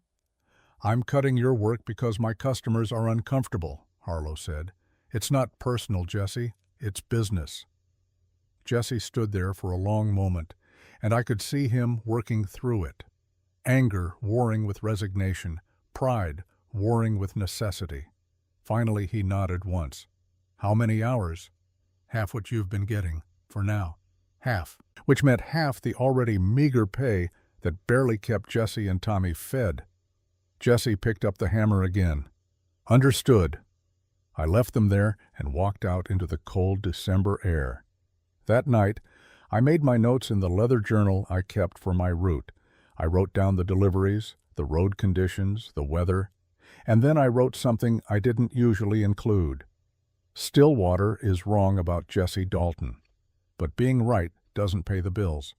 "I'm cutting your work because my customers are uncomfortable," Harlow said. "It's not personal, Jesse. It's business." Jesse stood there for a long moment, and I could see him working through it. Anger warring with resignation, pride warring with necessity. Finally he nodded once. "How many hours?" "Half what you've been getting, for now." Half, which meant half the already meager pay that barely kept Jesse and Tommy fed. Jesse picked up the hammer again. "Understood." I left them there and walked out into the cold December air. That night, I made my notes in the leather journal I kept for my route. I wrote down the deliveries, the road conditions, the weather, and then I wrote something I didn't usually include. Stillwater is wrong about Jesse Dalton, but being right doesn't pay the bills.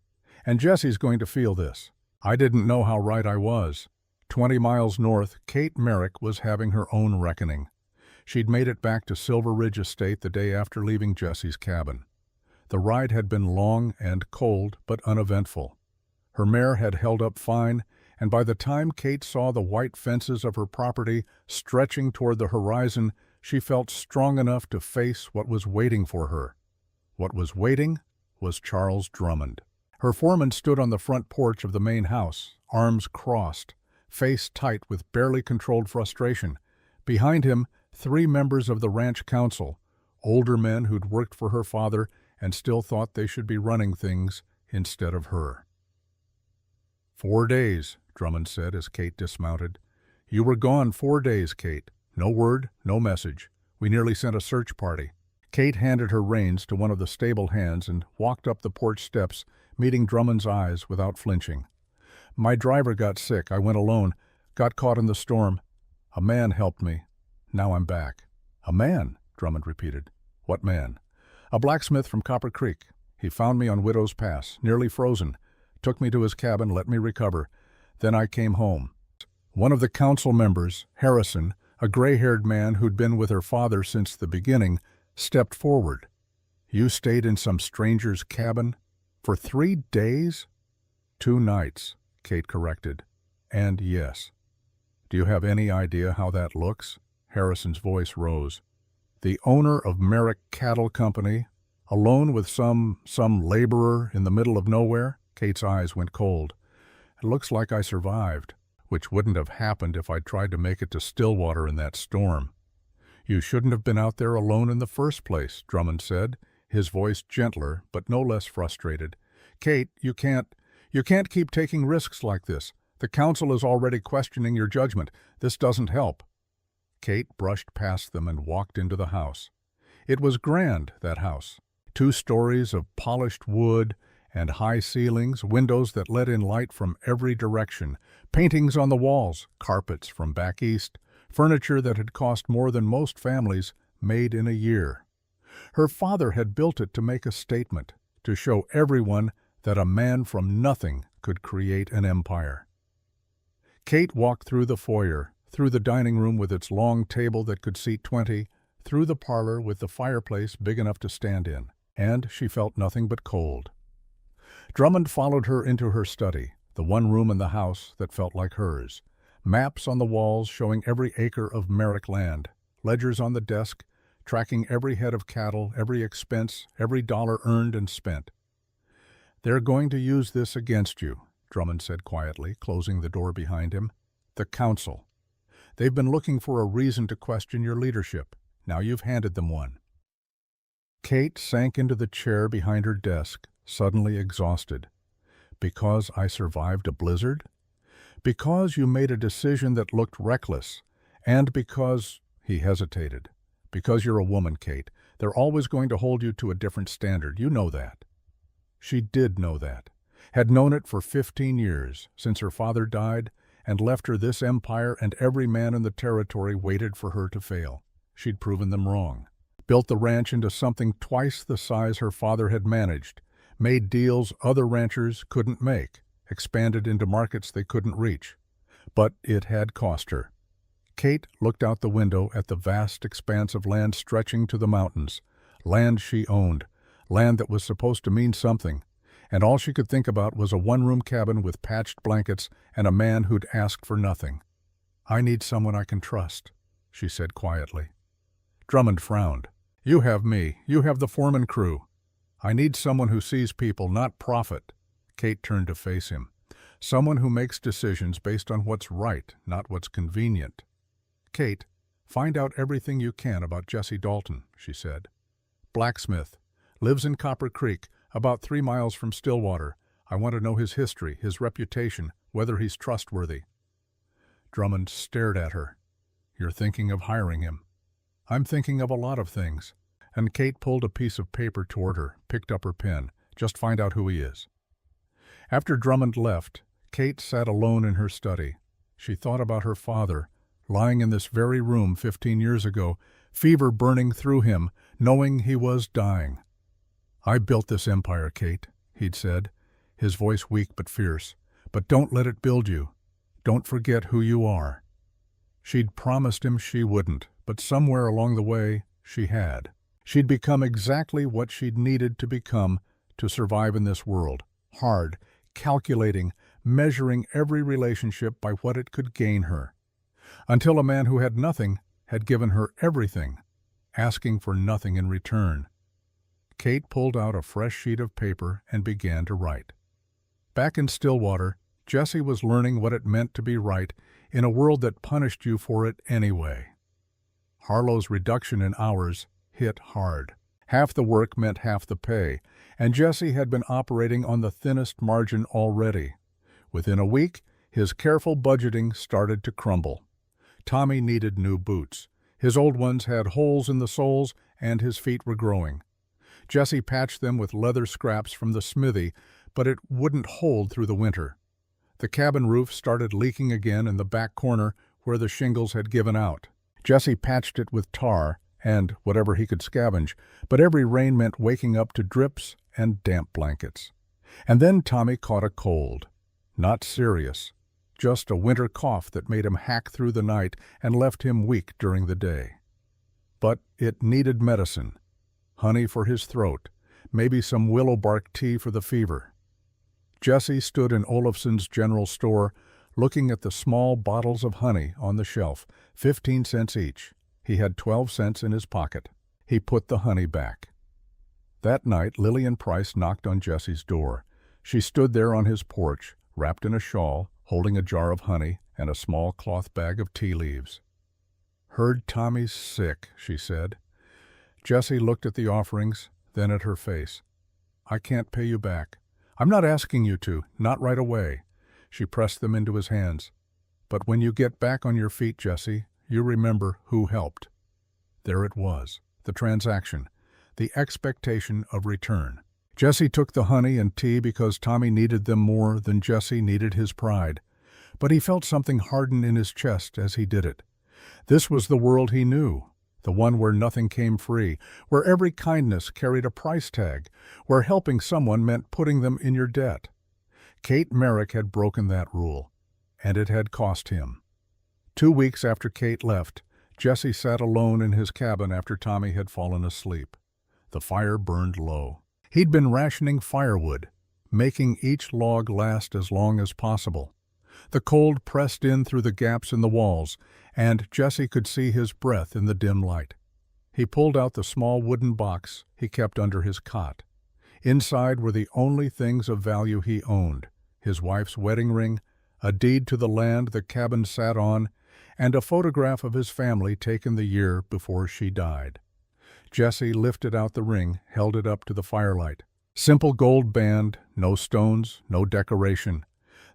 And Jesse's going to feel this. I didn't know how right I was. 20 miles north, Kate Merrick was having her own reckoning. She'd made it back to Silver Ridge Estate the day after leaving Jesse's cabin. The ride had been long and cold, but uneventful. Her mare had held up fine, and by the time Kate saw the white fences of her property stretching toward the horizon, she felt strong enough to face what was waiting for her. What was waiting was Charles Drummond. Her foreman stood on the front porch of the main house, arms crossed, face tight with barely controlled frustration. Behind him, 3 members of the ranch council, older men who'd worked for her father and still thought they should be running things instead of her. 4 days, Drummond said as Kate dismounted. "You were gone 4 days, Kate. No word, no message. We nearly sent a search party." Kate handed her reins to one of the stable hands and walked up the porch steps, meeting Drummond's eyes without flinching. "My driver got sick. I went alone. Got caught in the storm. A man helped me. Now I'm back." "A man?" Drummond repeated. "What man?" "A blacksmith from Copper Creek. He found me on Widow's Pass, nearly frozen. Took me to his cabin, let me recover. Then I came home." One of the council members, Harrison, a gray-haired man who'd been with her father since the beginning, stepped forward. "You stayed in some stranger's cabin? For 3 days?" "2 nights, Kate corrected. "And yes." "Do you have any idea how that looks?" Harrison's voice rose. "The owner of Merrick Cattle Company, alone with some laborer in the middle of nowhere?" Kate's eyes went cold. "It looks like I survived, which wouldn't have happened if I'd tried to make it to Stillwater in that storm." "You shouldn't have been out there alone in the first place," Drummond said, his voice gentler but no less frustrated. "Kate, you can't keep taking risks like this. The council is already questioning your judgment. This doesn't help." Kate brushed past them and walked into the house. It was grand, that house. 2 stories of polished wood and high ceilings, windows that let in light from every direction, paintings on the walls, carpets from back east, furniture that had cost more than most families made in a year. Her father had built it to make a statement, to show everyone that a man from nothing could create an empire. Kate walked through the foyer, through the dining room with its long table that could seat 20, through the parlor with the fireplace big enough to stand in, and she felt nothing but cold. Drummond followed her into her study, the one room in the house that felt like hers. Maps on the walls showing every acre of Merrick land, ledgers on the desk, tracking every head of cattle, every expense, every dollar earned and spent. "They're going to use this against you," Drummond said quietly, closing the door behind him. "The council. They've been looking for a reason to question your leadership. Now you've handed them one." Kate sank into the chair behind her desk, suddenly exhausted. "Because I survived a blizzard? Because you made a decision that looked reckless, and because—" he hesitated. "Because you're a woman, Kate. They're always going to hold you to a different standard. You know that." She did know that, had known it for 15 years, since her father died, and left her this empire, and every man in the territory waited for her to fail. She'd proven them wrong. Built the ranch into something twice the size her father had managed, made deals other ranchers couldn't make, expanded into markets they couldn't reach. But it had cost her. Kate looked out the window at the vast expanse of land stretching to the mountains, land she owned, land that was supposed to mean something, and all she could think about was a one-room cabin with patched blankets and a man who'd asked for nothing. "I need someone I can trust," she said quietly. Drummond frowned. "You have me. You have the Foreman crew. I need someone who sees people, not profit." Kate turned to face him. "Someone who makes decisions based on what's right, not what's convenient." "Kate, find out everything you can about Jesse Dalton," she said. "Blacksmith. Lives in Copper Creek, about 3 miles from Stillwater. I want to know his history, his reputation, whether he's trustworthy." Drummond stared at her. "You're thinking of hiring him." "I'm thinking of a lot of things." And Kate pulled a piece of paper toward her, picked up her pen. "Just find out who he is." After Drummond left, Kate sat alone in her study. She thought about her father, lying in this very room 15 years ago, fever burning through him, knowing he was dying. "I built this empire, Kate," he'd said, his voice weak but fierce. "But don't let it build you. Don't forget who you are." She'd promised him she wouldn't, but somewhere along the way, she had. She'd become exactly what she'd needed to become to survive in this world. Hard, calculating, measuring every relationship by what it could gain her. Until a man who had nothing had given her everything, asking for nothing in return. Kate pulled out a fresh sheet of paper and began to write. Back in Stillwater, Jesse was learning what it meant to be right in a world that punished you for it anyway. Harlow's reduction in hours hit hard. Half the work meant half the pay, and Jesse had been operating on the thinnest margin already. Within a week, his careful budgeting started to crumble. Tommy needed new boots. His old ones had holes in the soles, and his feet were growing. Jesse patched them with leather scraps from the smithy, but it wouldn't hold through the winter. The cabin roof started leaking again in the back corner where the shingles had given out. Jesse patched it with tar and whatever he could scavenge, but every rain meant waking up to drips and damp blankets. And then Tommy caught a cold. Not serious, just a winter cough that made him hack through the night and left him weak during the day. But it needed medicine. Honey for his throat, maybe some willow bark tea for the fever. Jesse stood in Olafson's general store, looking at the small bottles of honey on the shelf, 15 cents each. He had 12 cents in his pocket. He put the honey back. That night, Lillian Price knocked on Jesse's door. She stood there on his porch, wrapped in a shawl, holding a jar of honey and a small cloth bag of tea leaves. "Heard Tommy's sick," she said. Jesse looked at the offerings, then at her face. "I can't pay you back. I'm not asking you to, not right away." She pressed them into his hands. "But when you get back on your feet, Jesse, you remember who helped." There it was, the transaction, the expectation of return. Jesse took the honey and tea because Tommy needed them more than Jesse needed his pride, but he felt something harden in his chest as he did it. This was the world he knew, the one where nothing came free, where every kindness carried a price tag, where helping someone meant putting them in your debt. Kate Merrick had broken that rule, and it had cost him. 2 weeks after Kate left, Jesse sat alone in his cabin after Tommy had fallen asleep. The fire burned low. He'd been rationing firewood, making each log last as long as possible. The cold pressed in through the gaps in the walls, and Jesse could see his breath in the dim light. He pulled out the small wooden box he kept under his cot. Inside were the only things of value he owned: his wife's wedding ring, a deed to the land the cabin sat on, and a photograph of his family taken the year before she died. Jesse lifted out the ring, held it up to the firelight. Simple gold band, no stones, no decoration.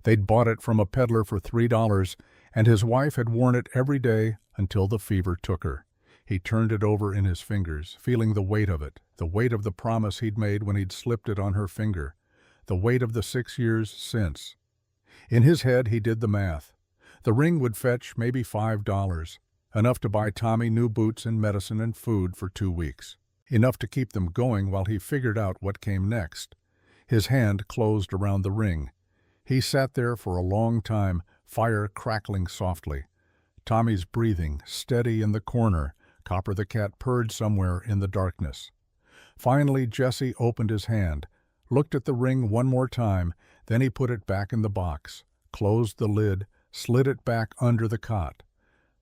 They'd bought it from a peddler for $3, and his wife had worn it every day until the fever took her. He turned it over in his fingers, feeling the weight of it, the weight of the promise he'd made when he'd slipped it on her finger, the weight of the 6 years since. In his head he did the math. The ring would fetch maybe $5, enough to buy Tommy new boots and medicine and food for 2 weeks, enough to keep them going while he figured out what came next. His hand closed around the ring. He sat there for a long time, fire crackling softly. Tommy's breathing steady in the corner. Copper the cat purred somewhere in the darkness. Finally, Jesse opened his hand, looked at the ring one more time, then he put it back in the box, closed the lid, slid it back under the cot.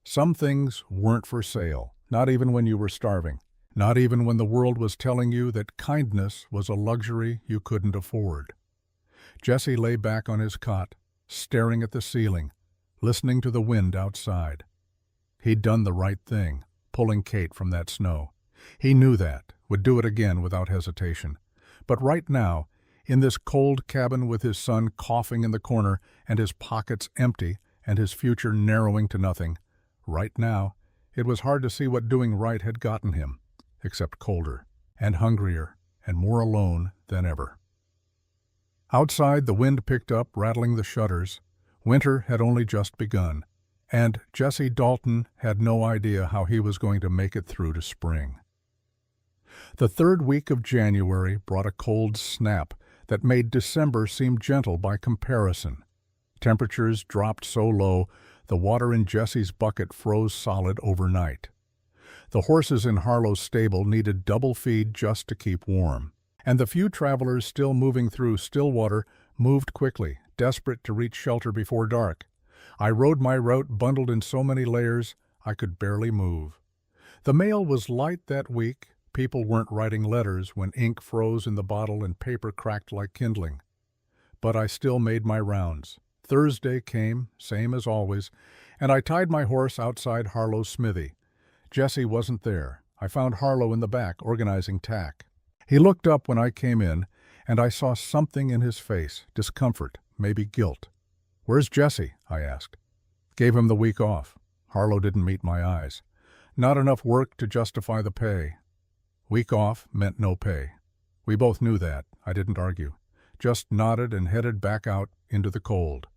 Some things weren't for sale, not even when you were starving, not even when the world was telling you that kindness was a luxury you couldn't afford. Jesse lay back on his cot, staring at the ceiling, listening to the wind outside. He'd done the right thing, pulling Kate from that snow. He knew that, would do it again without hesitation. But right now, in this cold cabin with his son coughing in the corner and his pockets empty and his future narrowing to nothing, right now, it was hard to see what doing right had gotten him, except colder and hungrier and more alone than ever. Outside, the wind picked up, rattling the shutters. Winter had only just begun, and Jesse Dalton had no idea how he was going to make it through to spring. The 3rd week of January brought a cold snap that made December seem gentle by comparison. Temperatures dropped so low, the water in Jesse's bucket froze solid overnight. The horses in Harlow's stable needed double feed just to keep warm, and the few travelers still moving through Stillwater moved quickly, desperate to reach shelter before dark. I rode my route bundled in so many layers I could barely move. The mail was light that week. People weren't writing letters when ink froze in the bottle and paper cracked like kindling. But I still made my rounds. Thursday came, same as always, and I tied my horse outside Harlow's smithy. Jesse wasn't there. I found Harlow in the back, organizing tack. He looked up when I came in, and I saw something in his face, discomfort, maybe guilt. "Where's Jesse?" I asked. "Gave him the week off." Harlow didn't meet my eyes. "Not enough work to justify the pay." Week off meant no pay. We both knew that. I didn't argue, just nodded and headed back out into the cold.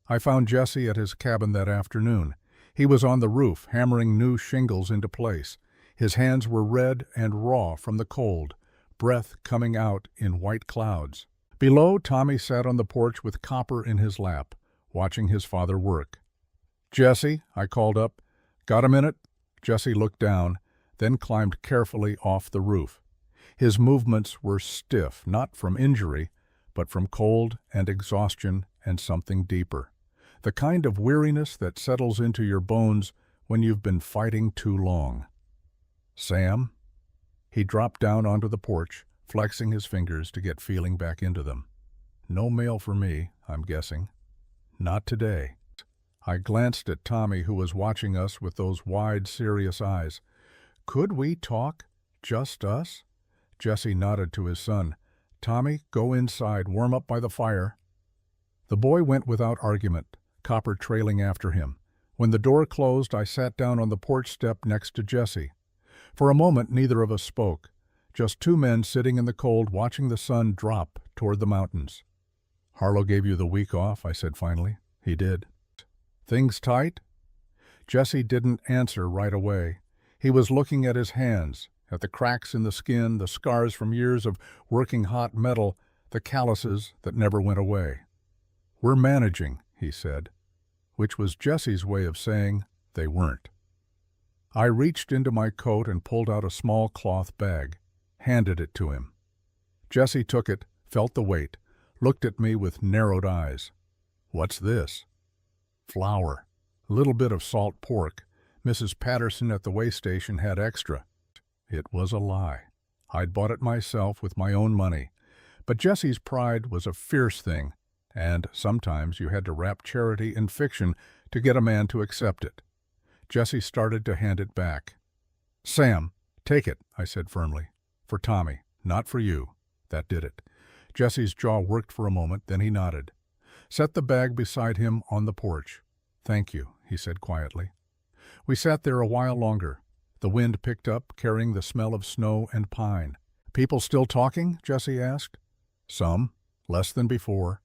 I found Jesse at his cabin that afternoon. He was on the roof, hammering new shingles into place. His hands were red and raw from the cold, breath coming out in white clouds. Below, Tommy sat on the porch with Copper in his lap, watching his father work. "Jesse," I called up. "Got a minute?" Jesse looked down, then climbed carefully off the roof. His movements were stiff, not from injury, but from cold and exhaustion and something deeper. The kind of weariness that settles into your bones when you've been fighting too long. "Sam?" He dropped down onto the porch, flexing his fingers to get feeling back into them. "No mail for me, I'm guessing." "Not today." I glanced at Tommy, who was watching us with those wide, serious eyes. "Could we talk? Just us?" Jesse nodded to his son. "Tommy, go inside, warm up by the fire." The boy went without argument, Copper trailing after him. When the door closed, I sat down on the porch step next to Jesse. For a moment, neither of us spoke, just two men sitting in the cold watching the sun drop toward the mountains. "Harlow gave you the week off," I said finally. "He did." "Things tight?" Jesse didn't answer right away. He was looking at his hands, at the cracks in the skin, the scars from years of working hot metal, the calluses that never went away. "We're managing," he said, which was Jesse's way of saying they weren't. I reached into my coat and pulled out a small cloth bag, handed it to him. Jesse took it, felt the weight, looked at me with narrowed eyes. "What's this?" "Flour. A little bit of salt pork. Mrs. Patterson at the way station had extra." It was a lie. I'd bought it myself with my own money. But Jesse's pride was a fierce thing, and sometimes you had to wrap charity in fiction to get a man to accept it. Jesse started to hand it back. "Sam, take it," I said firmly. "For Tommy, not for you." That did it. Jesse's jaw worked for a moment, then he nodded. Set the bag beside him on the porch. "Thank you," he said quietly. We sat there a while longer. The wind picked up, carrying the smell of snow and pine. "People still talking?" Jesse asked. "Some. Less than before.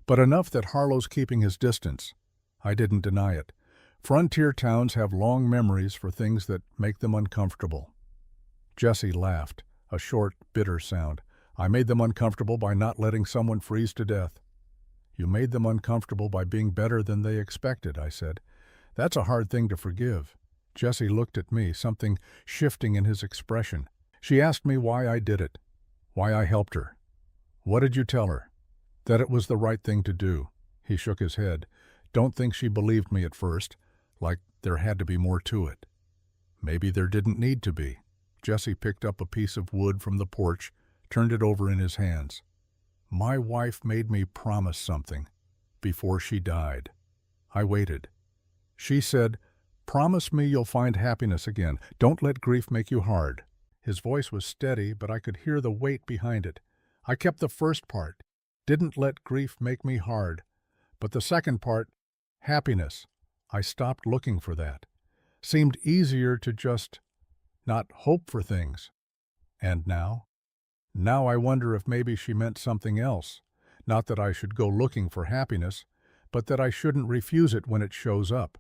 But enough that Harlow's keeping his distance." I didn't deny it. Frontier towns have long memories for things that make them uncomfortable. Jesse laughed, a short, bitter sound. "I made them uncomfortable by not letting someone freeze to death." "You made them uncomfortable by being better than they expected," I said. "That's a hard thing to forgive." Jesse looked at me, something shifting in his expression. "She asked me why I did it, why I helped her." "What did you tell her?" "That it was the right thing to do." He shook his head. "Don't think she believed me at first, like there had to be more to it." "Maybe there didn't need to be." Jesse picked up a piece of wood from the porch, turned it over in his hands. "My wife made me promise something before she died." I waited. "She said, 'Promise me you'll find happiness again. Don't let grief make you hard.'" His voice was steady, but I could hear the weight behind it. I kept the first part, "Didn't let grief make me hard." But the second part, "happiness," I stopped looking for that. Seemed easier to just not hope for things. And now? Now I wonder if maybe she meant something else. Not that I should go looking for happiness, but that I shouldn't refuse it when it shows up.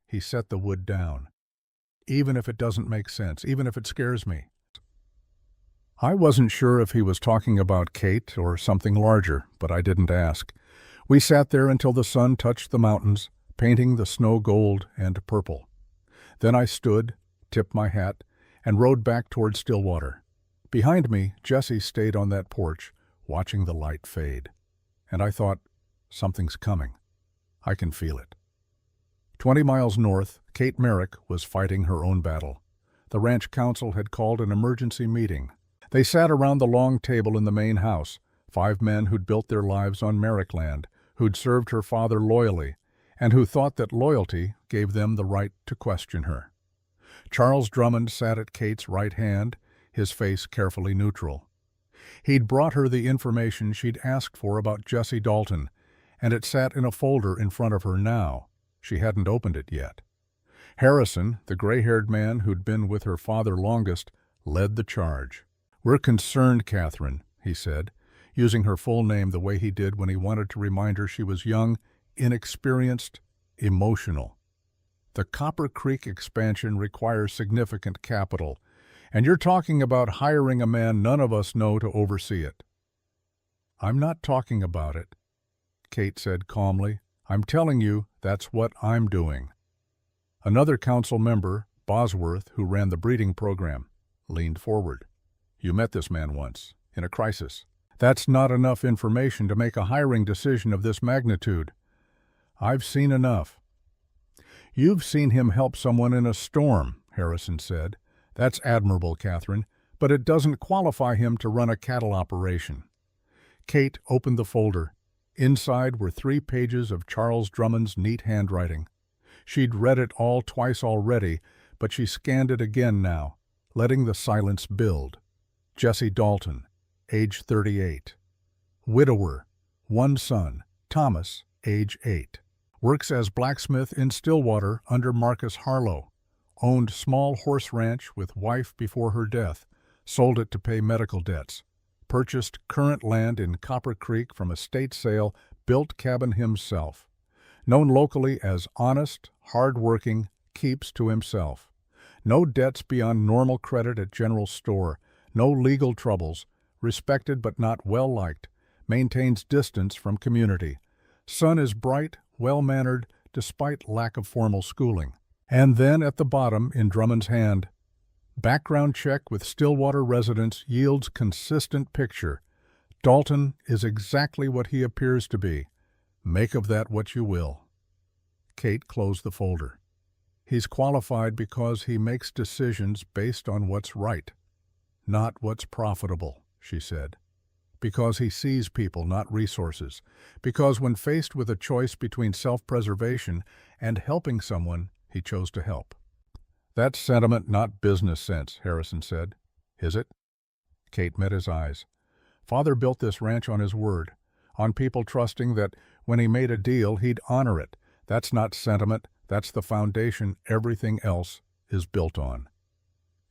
He set the wood down. "Even if it doesn't make sense, even if it scares me." I wasn't sure if he was talking about Kate or something larger, but I didn't ask. We sat there until the sun touched the mountains, painting the snow gold and purple. Then I stood, tipped my hat, and rode back toward Stillwater. Behind me, Jesse stayed on that porch, watching the light fade. And I thought, something's coming. I can feel it. 20 miles north, Kate Merrick was fighting her own battle. The ranch council had called an emergency meeting. They sat around the long table in the main house, 5 men who'd built their lives on Merrick land, who'd served her father loyally, and who thought that loyalty gave them the right to question her. Charles Drummond sat at Kate's right hand, his face carefully neutral. He'd brought her the information she'd asked for about Jesse Dalton, and it sat in a folder in front of her now. She hadn't opened it yet. Harrison, the gray-haired man who'd been with her father longest, led the charge. "We're concerned, Catherine," he said, using her full name the way he did when he wanted to remind her she was young, inexperienced, emotional. "The Copper Creek expansion requires significant capital, and you're talking about hiring a man none of us know to oversee it." "I'm not talking about it," Kate said calmly. "I'm telling you that's what I'm doing." Another council member, Bosworth, who ran the breeding program, leaned forward. "You met this man once, in a crisis. That's not enough information to make a hiring decision of this magnitude." "I've seen enough." "You've seen him help someone in a storm," Harrison said. "That's admirable, Catherine, but it doesn't qualify him to run a cattle operation." Kate opened the folder. Inside were 3 pages of Charles Drummond's neat handwriting. She'd read it all twice already, but she scanned it again now, letting the silence build. Jesse Dalton, age 38. Widower, 1 son, Thomas, age 8. Works as blacksmith in Stillwater under Marcus Harlow. owned small horse ranch with wife before her death, sold it to pay medical debts, purchased current land in Copper Creek from estate sale, built cabin himself. Known locally as honest, hard-working, keeps to himself. No debts beyond normal credit at general store, no legal troubles, respected but not well-liked, maintains distance from community. Son is bright, well-mannered, despite lack of formal schooling. And then at the bottom, in Drummond's hand, background check with Stillwater residence yields consistent picture. Dalton is exactly what he appears to be. Make of that what you will. Kate closed the folder. He's qualified because he makes decisions based on what's right, not what's profitable, she said. Because he sees people, not resources. Because when faced with a choice between self-preservation and helping someone, he chose to help. That's sentiment, not business sense, Harrison said. Is it? Kate met his eyes. Father built this ranch on his word, on people trusting that when he made a deal, he'd honor it. That's not sentiment, that's the foundation everything else is built on.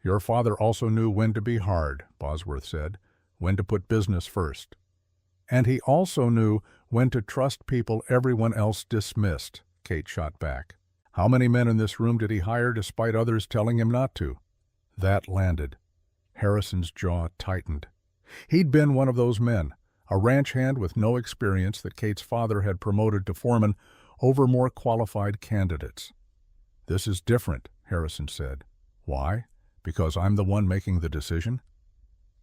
Your father also knew when to be hard, Bosworth said, when to put business first. And he also knew when to trust people everyone else dismissed, Kate shot back. How many men in this room did he hire despite others telling him not to? That landed. Harrison's jaw tightened. He'd been one of those men, a ranch hand with no experience that Kate's father had promoted to foreman over more qualified candidates. This is different, Harrison said. Why? Because I'm the one making the decision?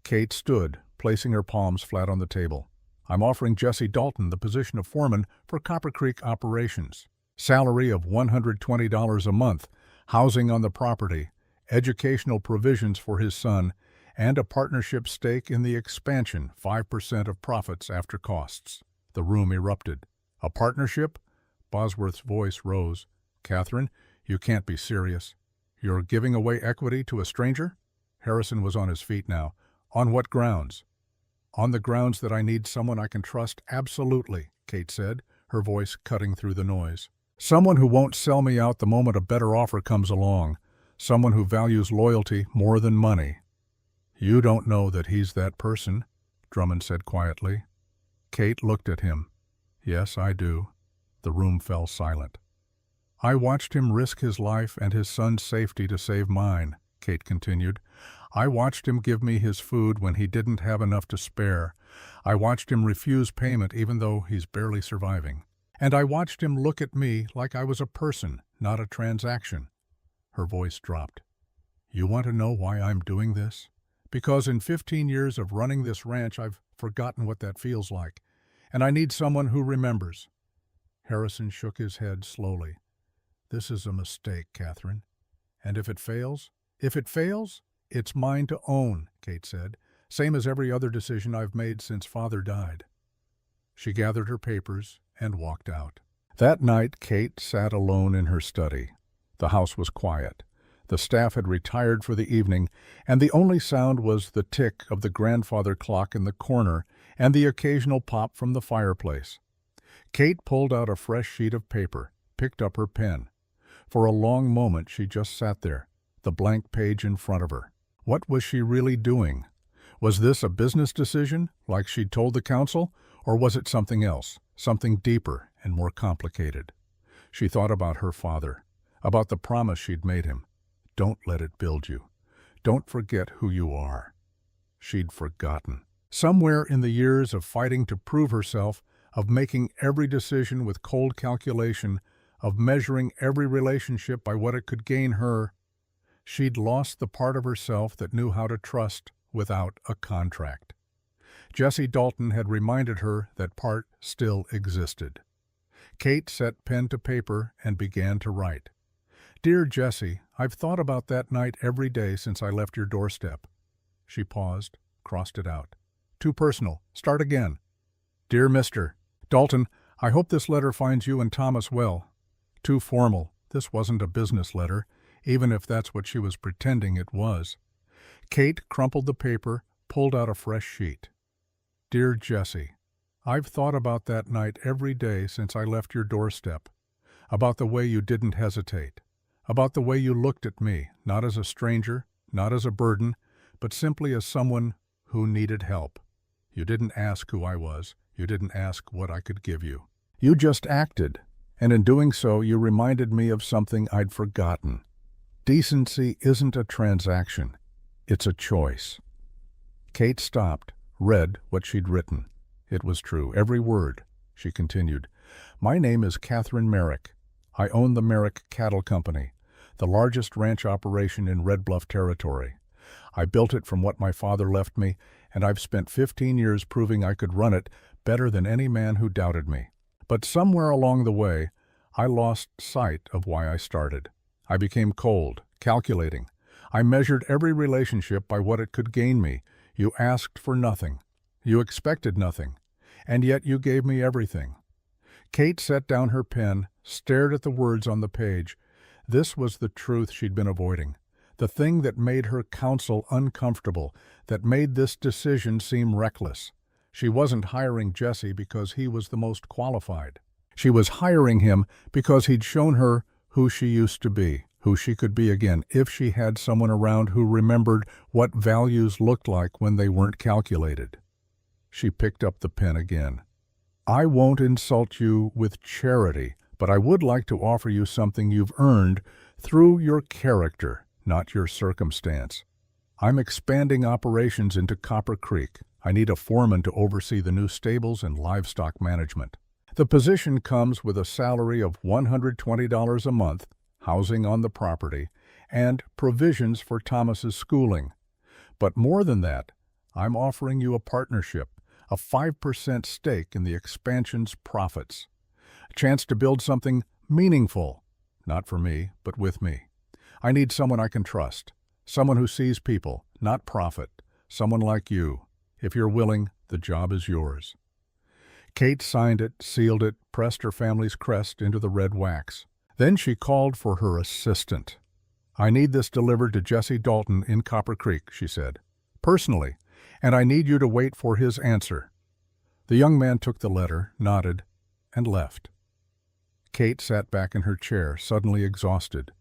Kate stood, placing her palms flat on the table. I'm offering Jesse Dalton the position of foreman for Copper Creek operations. Salary of $120 a month, housing on the property, educational provisions for his son, and a partnership stake in the expansion, 5% of profits after costs. The room erupted. A partnership? Bosworth's voice rose. Catherine, you can't be serious. You're giving away equity to a stranger? Harrison was on his feet now. On what grounds? On the grounds that I need someone I can trust absolutely, Kate said, her voice cutting through the noise. Someone who won't sell me out the moment a better offer comes along. Someone who values loyalty more than money. You don't know that he's that person, Drummond said quietly. Kate looked at him. Yes, I do. The room fell silent. I watched him risk his life and his son's safety to save mine, Kate continued. I watched him give me his food when he didn't have enough to spare. I watched him refuse payment even though he's barely surviving. And I watched him look at me like I was a person, not a transaction. Her voice dropped. You want to know why I'm doing this? Because in 15 years of running this ranch, I've forgotten what that feels like. And I need someone who remembers. Harrison shook his head slowly. This is a mistake, Catherine. And if it fails? If it fails, it's mine to own, Kate said. Same as every other decision I've made since Father died. She gathered her papers and walked out. That night, Kate sat alone in her study. The house was quiet. The staff had retired for the evening, and the only sound was the tick of the grandfather clock in the corner and the occasional pop from the fireplace. Kate pulled out a fresh sheet of paper, picked up her pen. For a long moment she just sat there, the blank page in front of her. What was she really doing? Was this a business decision, like she'd told the council, or was it something else, something deeper and more complicated? She thought about her father, about the promise she'd made him. Don't let it build you. Don't forget who you are. She'd forgotten. Somewhere in the years of fighting to prove herself, of making every decision with cold calculation, of measuring every relationship by what it could gain her, she'd lost the part of herself that knew how to trust without a contract. Jesse Dalton had reminded her that part still existed. Kate set pen to paper and began to write. Dear Jesse, I've thought about that night every day since I left your doorstep. She paused, crossed it out. Too personal. Start again. Dear Mr. Dalton, I hope this letter finds you and Thomas well. Too formal. This wasn't a business letter, even if that's what she was pretending it was. Kate crumpled the paper, pulled out a fresh sheet. Dear Jesse, I've thought about that night every day since I left your doorstep, about the way you didn't hesitate, about the way you looked at me, not as a stranger, not as a burden, but simply as someone who needed help. You didn't ask who I was. You didn't ask what I could give you. You just acted, and in doing so, you reminded me of something I'd forgotten. Decency isn't a transaction. It's a choice. Kate stopped, read what she'd written. It was true, every word. She continued, "My name is Catherine Merrick. I own the Merrick Cattle Company, the largest ranch operation in Red Bluff Territory. I built it from what my father left me, and I've spent 15 years proving I could run it better than any man who doubted me. But somewhere along the way, I lost sight of why I started. I became cold, calculating. I measured every relationship by what it could gain me. You asked for nothing. You expected nothing. And yet you gave me everything." Kate set down her pen, stared at the words on the page. This was the truth she'd been avoiding. The thing that made her counsel uncomfortable, that made this decision seem reckless. She wasn't hiring Jesse because he was the most qualified. She was hiring him because he'd shown her who she used to be, who she could be again, if she had someone around who remembered what values looked like when they weren't calculated. She picked up the pen again. "I won't insult you with charity, but I would like to offer you something you've earned through your character, not your circumstance. I'm expanding operations into Copper Creek. I need a foreman to oversee the new stables and livestock management. The position comes with a salary of $120 a month, housing on the property, and provisions for Thomas's schooling. But more than that, I'm offering you a partnership, a 5% stake in the expansion's profits. A chance to build something meaningful, not for me, but with me. I need someone I can trust, someone who sees people, not profit, someone like you. If you're willing, the job is yours." Kate signed it, sealed it, pressed her family's crest into the red wax. Then she called for her assistant. "I need this delivered to Jesse Dalton in Copper Creek," she said, "personally, and I need you to wait for his answer." The young man took the letter, nodded, and left. Kate sat back in her chair, suddenly exhausted.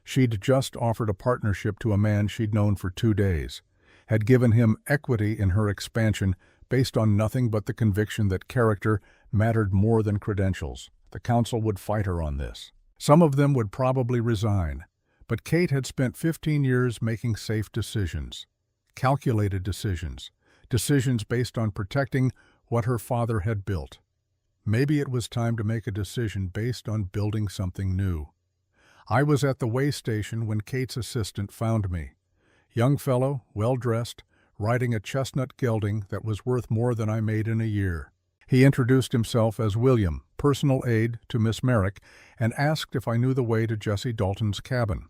She'd just offered a partnership to a man she'd known for 2 days, had given him equity in her expansion based on nothing but the conviction that character mattered more than credentials. The council would fight her on this. Some of them would probably resign, but Kate had spent 15 years making safe decisions, calculated decisions, decisions based on protecting what her father had built. Maybe it was time to make a decision based on building something new. I was at the way station when Kate's assistant found me. Young fellow, well-dressed, riding a chestnut gelding that was worth more than I made in a year. He introduced himself as William, personal aide to Miss Merrick, and asked if I knew the way to Jesse Dalton's cabin.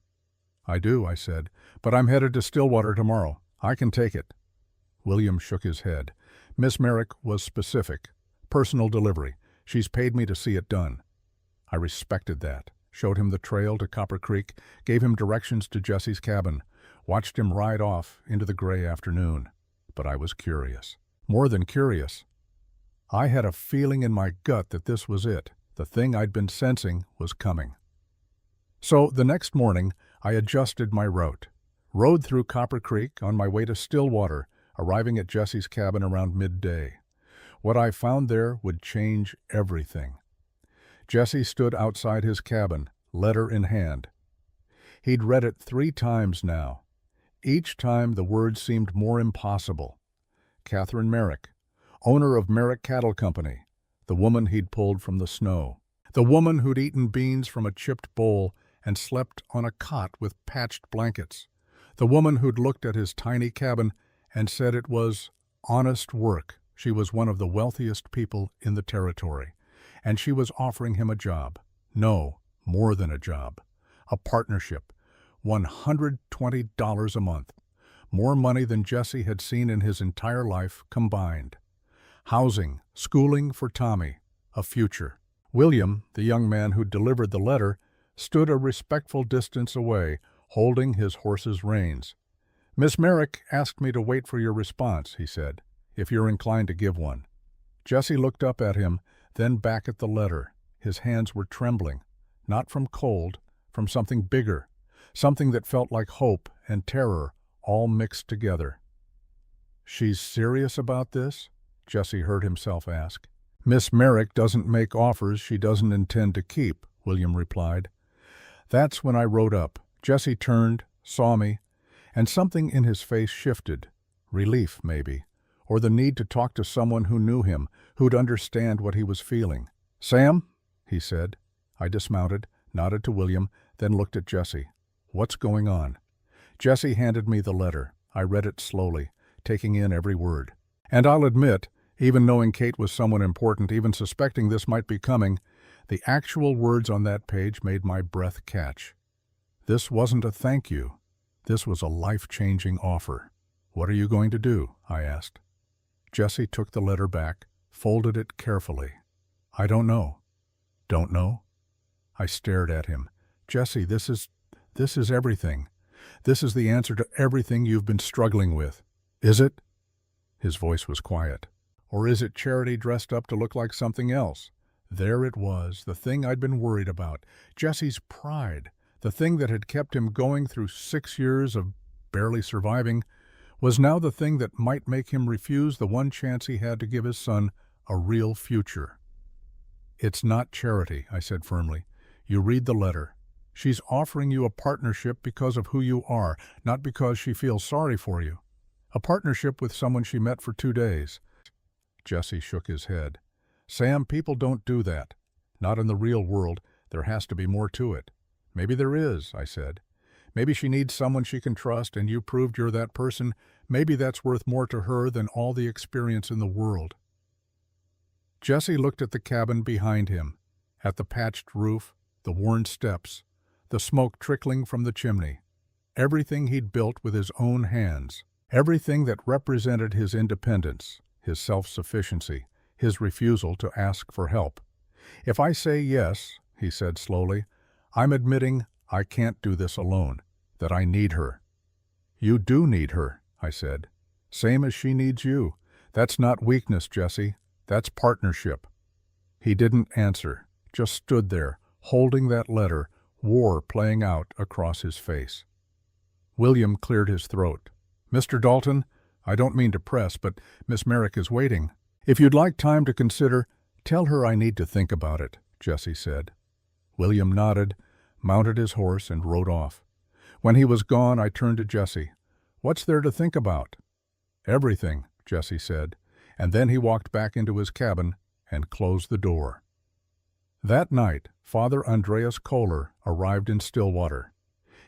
"I do," I said, "but I'm headed to Stillwater tomorrow. I can take it." William shook his head. Miss Merrick was specific. Personal delivery. She's paid me to see it done. I respected that. Showed him the trail to Copper Creek, gave him directions to Jesse's cabin, watched him ride off into the gray afternoon. But I was curious. More than curious. I had a feeling in my gut that this was it. The thing I'd been sensing was coming. So the next morning, I adjusted my route. Rode through Copper Creek on my way to Stillwater, arriving at Jesse's cabin around midday. What I found there would change everything. Jesse stood outside his cabin, letter in hand. He'd read it 3 times now. Each time the words seemed more impossible. Catherine Merrick, owner of Merrick Cattle Company, the woman he'd pulled from the snow, the woman who'd eaten beans from a chipped bowl and slept on a cot with patched blankets, the woman who'd looked at his tiny cabin and said it was honest work. She was one of the wealthiest people in the territory, and she was offering him a job. No, more than a job. A partnership. $120 a month. More money than Jesse had seen in his entire life combined. Housing, schooling for Tommy, a future. William, the young man who delivered the letter, stood a respectful distance away, holding his horse's reins. "Miss Merrick asked me to wait for your response," he said, "if you're inclined to give one." Jesse looked up at him, then back at the letter. His hands were trembling, not from cold, from something bigger, something that felt like hope and terror all mixed together. "She's serious about this?" Jesse heard himself ask. "Miss Merrick doesn't make offers she doesn't intend to keep," William replied. That's when I rode up. Jesse turned, saw me, and something in his face shifted. Relief, maybe, or the need to talk to someone who knew him, who'd understand what he was feeling. "Sam," he said. I dismounted, nodded to William, then looked at Jesse. "What's going on?" Jesse handed me the letter. I read it slowly, taking in every word. And I'll admit, even knowing Kate was someone important, even suspecting this might be coming, the actual words on that page made my breath catch. This wasn't a thank you. This was a life-changing offer. "What are you going to do?" I asked. Jesse took the letter back, folded it carefully. "I don't know." "Don't know?" I stared at him. "Jesse, this is everything. This is the answer to everything you've been struggling with." "Is it?" His voice was quiet. "Or is it charity dressed up to look like something else?" There it was, the thing I'd been worried about. Jesse's pride, the thing that had kept him going through 6 years of barely surviving, was now the thing that might make him refuse the one chance he had to give his son a real future. "It's not charity," I said firmly. "You read the letter. She's offering you a partnership because of who you are, not because she feels sorry for you. A partnership with someone she met for 2 days. Jesse shook his head. "Sam, people don't do that. Not in the real world. There has to be more to it." "Maybe there is," I said. "Maybe she needs someone she can trust, and you proved you're that person. Maybe that's worth more to her than all the experience in the world." Jesse looked at the cabin behind him, at the patched roof, the worn steps, the smoke trickling from the chimney. Everything he'd built with his own hands. Everything that represented his independence, his self-sufficiency, his refusal to ask for help. "If I say yes," he said slowly, "I'm admitting I can't do this alone, that I need her." "You do need her," I said. "Same as she needs you. That's not weakness, Jesse. That's partnership." He didn't answer, just stood there, holding that letter, war playing out across his face. William cleared his throat. "Mr. Dalton, I don't mean to press, but Miss Merrick is waiting. If you'd like time to consider, tell her I need to think about it," Jesse said. William nodded, mounted his horse, and rode off. When he was gone, I turned to Jesse. "What's there to think about?" "Everything," Jesse said, and then he walked back into his cabin and closed the door. That night, Father Andreas Kohler arrived in Stillwater.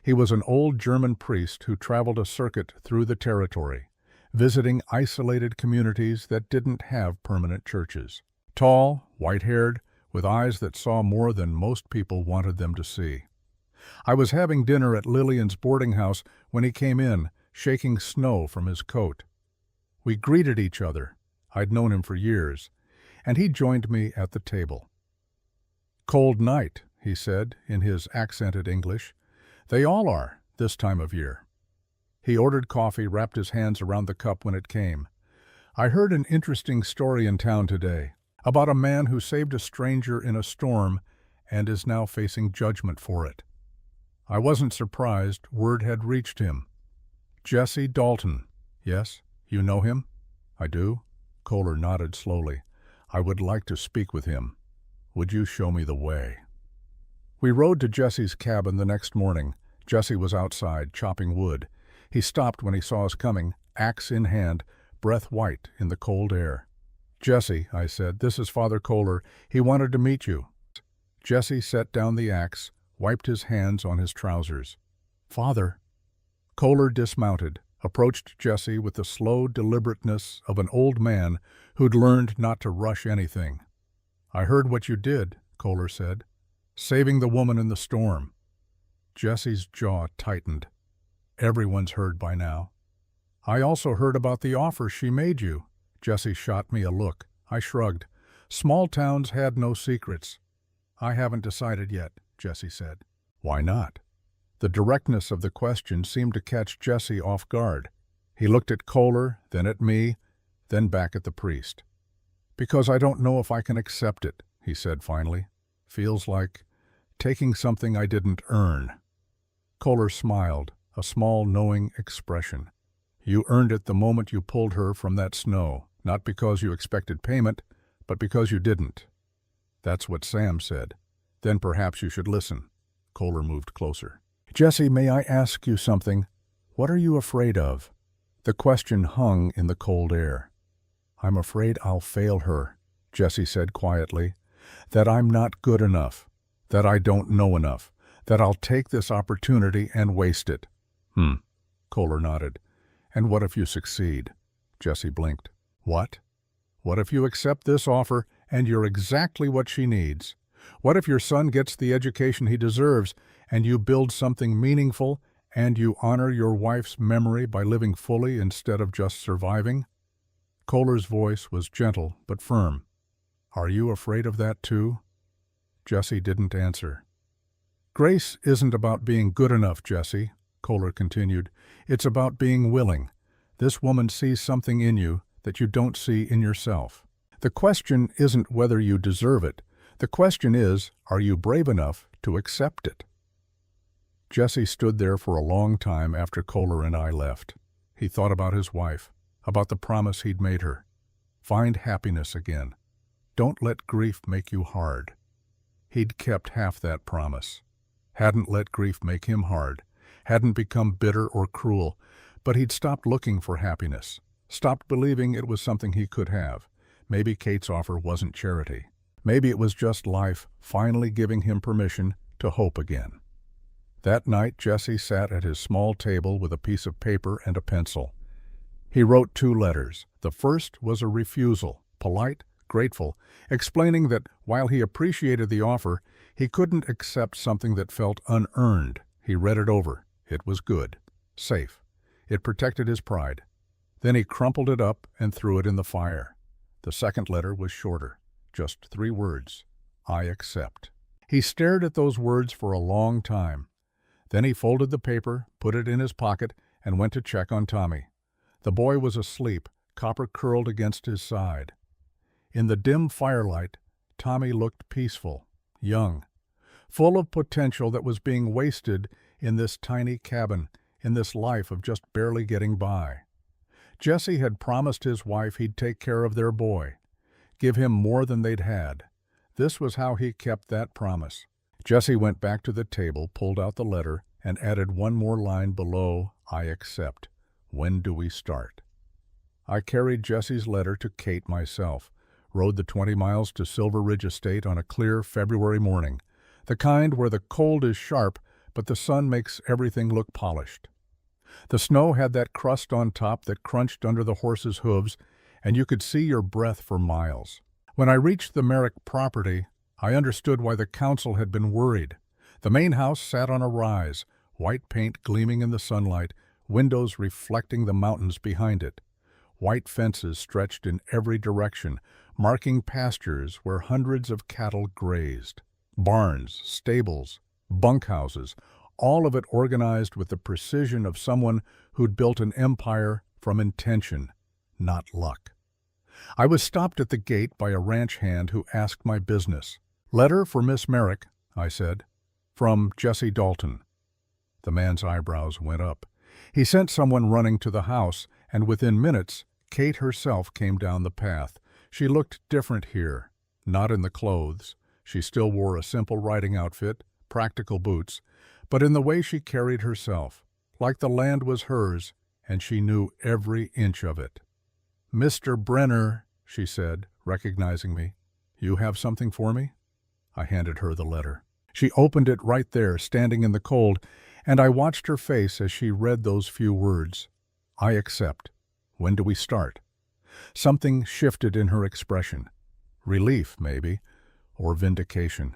He was an old German priest who traveled a circuit through the territory, visiting isolated communities that didn't have permanent churches. Tall, white-haired, with eyes that saw more than most people wanted them to see. I was having dinner at Lillian's boarding house when he came in, shaking snow from his coat. We greeted each other. I'd known him for years, and he joined me at the table. "Cold night," he said in his accented English. "They all are, this time of year." He ordered coffee, wrapped his hands around the cup when it came. "I heard an interesting story in town today, about a man who saved a stranger in a storm and is now facing judgment for it." I wasn't surprised. Word had reached him. "Jesse Dalton." "Yes, you know him?" "I do." Kohler nodded slowly. "I would like to speak with him. Would you show me the way?" We rode to Jesse's cabin the next morning. Jesse was outside, chopping wood. He stopped when he saw us coming, axe in hand, breath white in the cold air. "Jesse," I said, "this is Father Kohler. He wanted to meet you." Jesse set down the axe, wiped his hands on his trousers. "Father." Kohler dismounted, approached Jesse with the slow deliberateness of an old man who'd learned not to rush anything. "I heard what you did," Kohler said. "Saving the woman in the storm." Jesse's jaw tightened. "Everyone's heard by now." "I also heard about the offer she made you." Jesse shot me a look. I shrugged. Small towns had no secrets. "I haven't decided yet," Jesse said. "Why not?" The directness of the question seemed to catch Jesse off guard. He looked at Kohler, then at me, then back at the priest. "Because I don't know if I can accept it," he said finally. "Feels like Taking something I didn't earn. Kohler smiled, a small, knowing expression. You earned it the moment you pulled her from that snow, not because you expected payment, but because you didn't. That's what Sam said. Then perhaps you should listen. Kohler moved closer. Jesse, may I ask you something? What are you afraid of? The question hung in the cold air. I'm afraid I'll fail her, Jesse said quietly. That I'm not good enough. That I don't know enough. That I'll take this opportunity and waste it. Kohler nodded. And what if you succeed? Jesse blinked. What? What if you accept this offer and you're exactly what she needs? What if your son gets the education he deserves and you build something meaningful and you honor your wife's memory by living fully instead of just surviving? Kohler's voice was gentle but firm. Are you afraid of that too? Jesse didn't answer. Grace isn't about being good enough, Jesse, Kohler continued. It's about being willing. This woman sees something in you that you don't see in yourself. The question isn't whether you deserve it. The question is, are you brave enough to accept it? Jesse stood there for a long time after Kohler and I left. He thought about his wife, about the promise he'd made her. Find happiness again. Don't let grief make you hard. He'd kept half that promise. Hadn't let grief make him hard. Hadn't become bitter or cruel. But he'd stopped looking for happiness. Stopped believing it was something he could have. Maybe Kate's offer wasn't charity. Maybe it was just life finally giving him permission to hope again. That night, Jesse sat at his small table with a piece of paper and a pencil. He wrote 2 letters. The first was a refusal, polite, grateful, explaining that while he appreciated the offer, he couldn't accept something that felt unearned. He read it over. It was good, safe. It protected his pride. Then he crumpled it up and threw it in the fire. The second letter was shorter, just 3 words. I accept. He stared at those words for a long time. Then he folded the paper, put it in his pocket, and went to check on Tommy. The boy was asleep, copper curled against his side. In the dim firelight, Tommy looked peaceful, young, full of potential that was being wasted in this tiny cabin, in this life of just barely getting by. Jesse had promised his wife he'd take care of their boy, give him more than they'd had. This was how he kept that promise. Jesse went back to the table, pulled out the letter, and added one more line below, I accept. When do we start? I carried Jesse's letter to Kate myself, rode the 20 miles to Silver Ridge Estate on a clear February morning, the kind where the cold is sharp, but the sun makes everything look polished. The snow had that crust on top that crunched under the horses' hooves, and you could see your breath for miles. When I reached the Merrick property, I understood why the council had been worried. The main house sat on a rise, white paint gleaming in the sunlight, windows reflecting the mountains behind it. White fences stretched in every direction, marking pastures where hundreds of cattle grazed. Barns, stables, bunkhouses, all of it organized with the precision of someone who'd built an empire from intention, not luck. I was stopped at the gate by a ranch hand who asked my business. Letter for Miss Merrick, I said. From Jesse Dalton. The man's eyebrows went up. He sent someone running to the house, and within minutes, Kate herself came down the path. She looked different here, not in the clothes. She still wore a simple riding outfit, practical boots, but in the way she carried herself, like the land was hers, and she knew every inch of it. Mr. Brenner, she said, recognizing me, you have something for me? I handed her the letter. She opened it right there, standing in the cold, and I watched her face as she read those few words. I accept. When do we start? Something shifted in her expression. Relief, maybe, or vindication.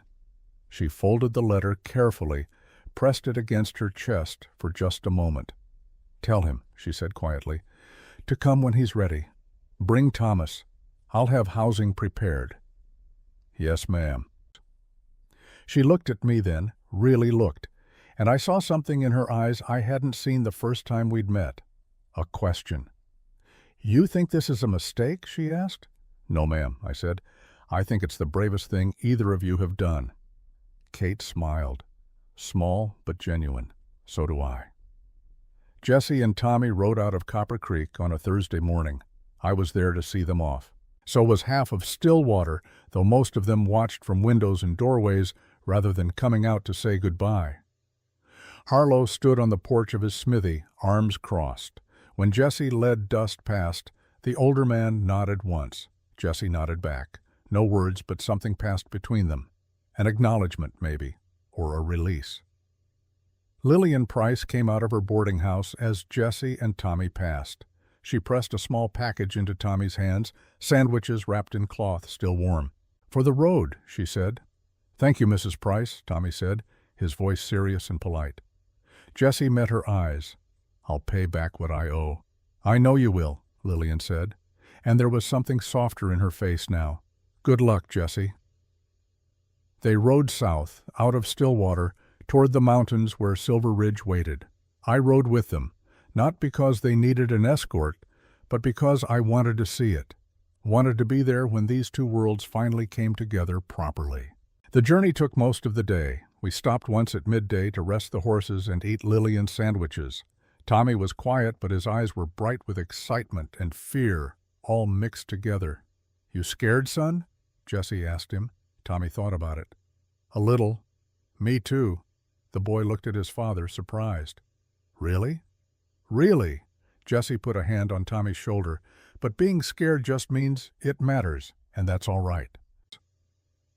She folded the letter carefully, pressed it against her chest for just a moment. Tell him, she said quietly, to come when he's ready. Bring Thomas. I'll have housing prepared. Yes, ma'am. She looked at me then, really looked, and I saw something in her eyes I hadn't seen the first time we'd met. A question. You think this is a mistake? She asked. No, ma'am, I said. I think it's the bravest thing either of you have done. Kate smiled. Small but genuine. So do I. Jesse and Tommy rode out of Copper Creek on a Thursday morning. I was there to see them off. So was half of Stillwater, though most of them watched from windows and doorways rather than coming out to say goodbye. Harlow stood on the porch of his smithy, arms crossed. When Jesse led Dust past, the older man nodded once. Jesse nodded back. No words, but something passed between them. An acknowledgement, maybe, or a release. Lillian Price came out of her boarding house as Jesse and Tommy passed. She pressed a small package into Tommy's hands, sandwiches wrapped in cloth, still warm. "For the road," she said. "Thank you, Mrs. Price," Tommy said, his voice serious and polite. Jesse met her eyes. "I'll pay back what I owe." "I know you will," Lillian said, and there was something softer in her face now. "Good luck, Jesse." They rode south, out of Stillwater, toward the mountains where Silver Ridge waited. I rode with them, not because they needed an escort, but because I wanted to see it, wanted to be there when these two worlds finally came together properly. The journey took most of the day. We stopped once at midday to rest the horses and eat Lillian's sandwiches. Tommy was quiet, but his eyes were bright with excitement and fear, all mixed together. "You scared, son?" Jesse asked him. Tommy thought about it. "A little." "Me too." The boy looked at his father, surprised. "Really?" "Really." Jesse put a hand on Tommy's shoulder. "But being scared just means it matters, and that's all right."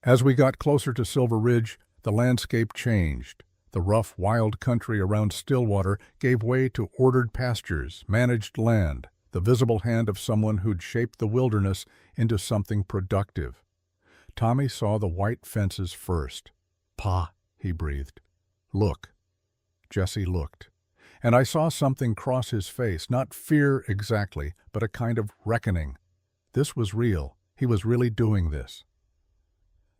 As we got closer to Silver Ridge, the landscape changed. The rough, wild country around Stillwater gave way to ordered pastures, managed land, the visible hand of someone who'd shaped the wilderness into something productive. Tommy saw the white fences first. "Pa," he breathed. "Look." Jesse looked. And I saw something cross his face, not fear exactly, but a kind of reckoning. This was real. He was really doing this.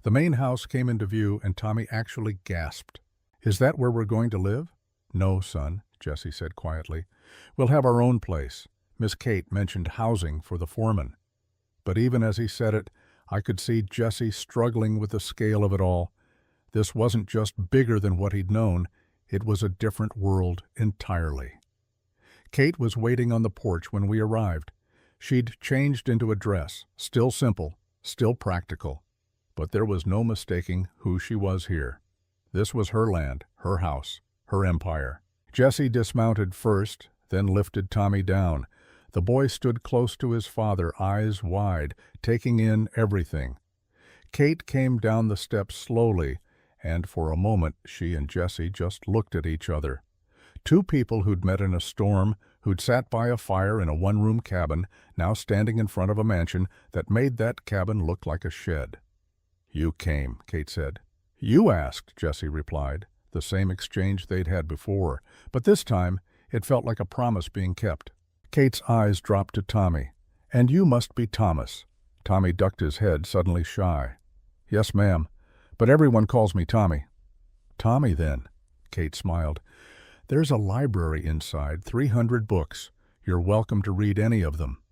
The main house came into view, and Tommy actually gasped. "Is that where we're going to live?" "No, son," Jesse said quietly. "We'll have our own place. Miss Kate mentioned housing for the foreman." But even as he said it, I could see Jesse struggling with the scale of it all. This wasn't just bigger than what he'd known. It was a different world entirely. Kate was waiting on the porch when we arrived. She'd changed into a dress, still simple, still practical. But there was no mistaking who she was here. This was her land, her house, her empire. Jesse dismounted first, then lifted Tommy down. The boy stood close to his father, eyes wide, taking in everything. Kate came down the steps slowly, and for a moment she and Jesse just looked at each other. Two people who'd met in a storm, who'd sat by a fire in a one-room cabin, now standing in front of a mansion that made that cabin look like a shed. "You came," Kate said. "You asked," Jesse replied, the same exchange they'd had before, but this time it felt like a promise being kept. Kate's eyes dropped to Tommy. "And you must be Thomas." Tommy ducked his head, suddenly shy. "Yes, ma'am, but everyone calls me Tommy." "Tommy, then." Kate smiled. "There's a library inside, 300 books. You're welcome to read any of them."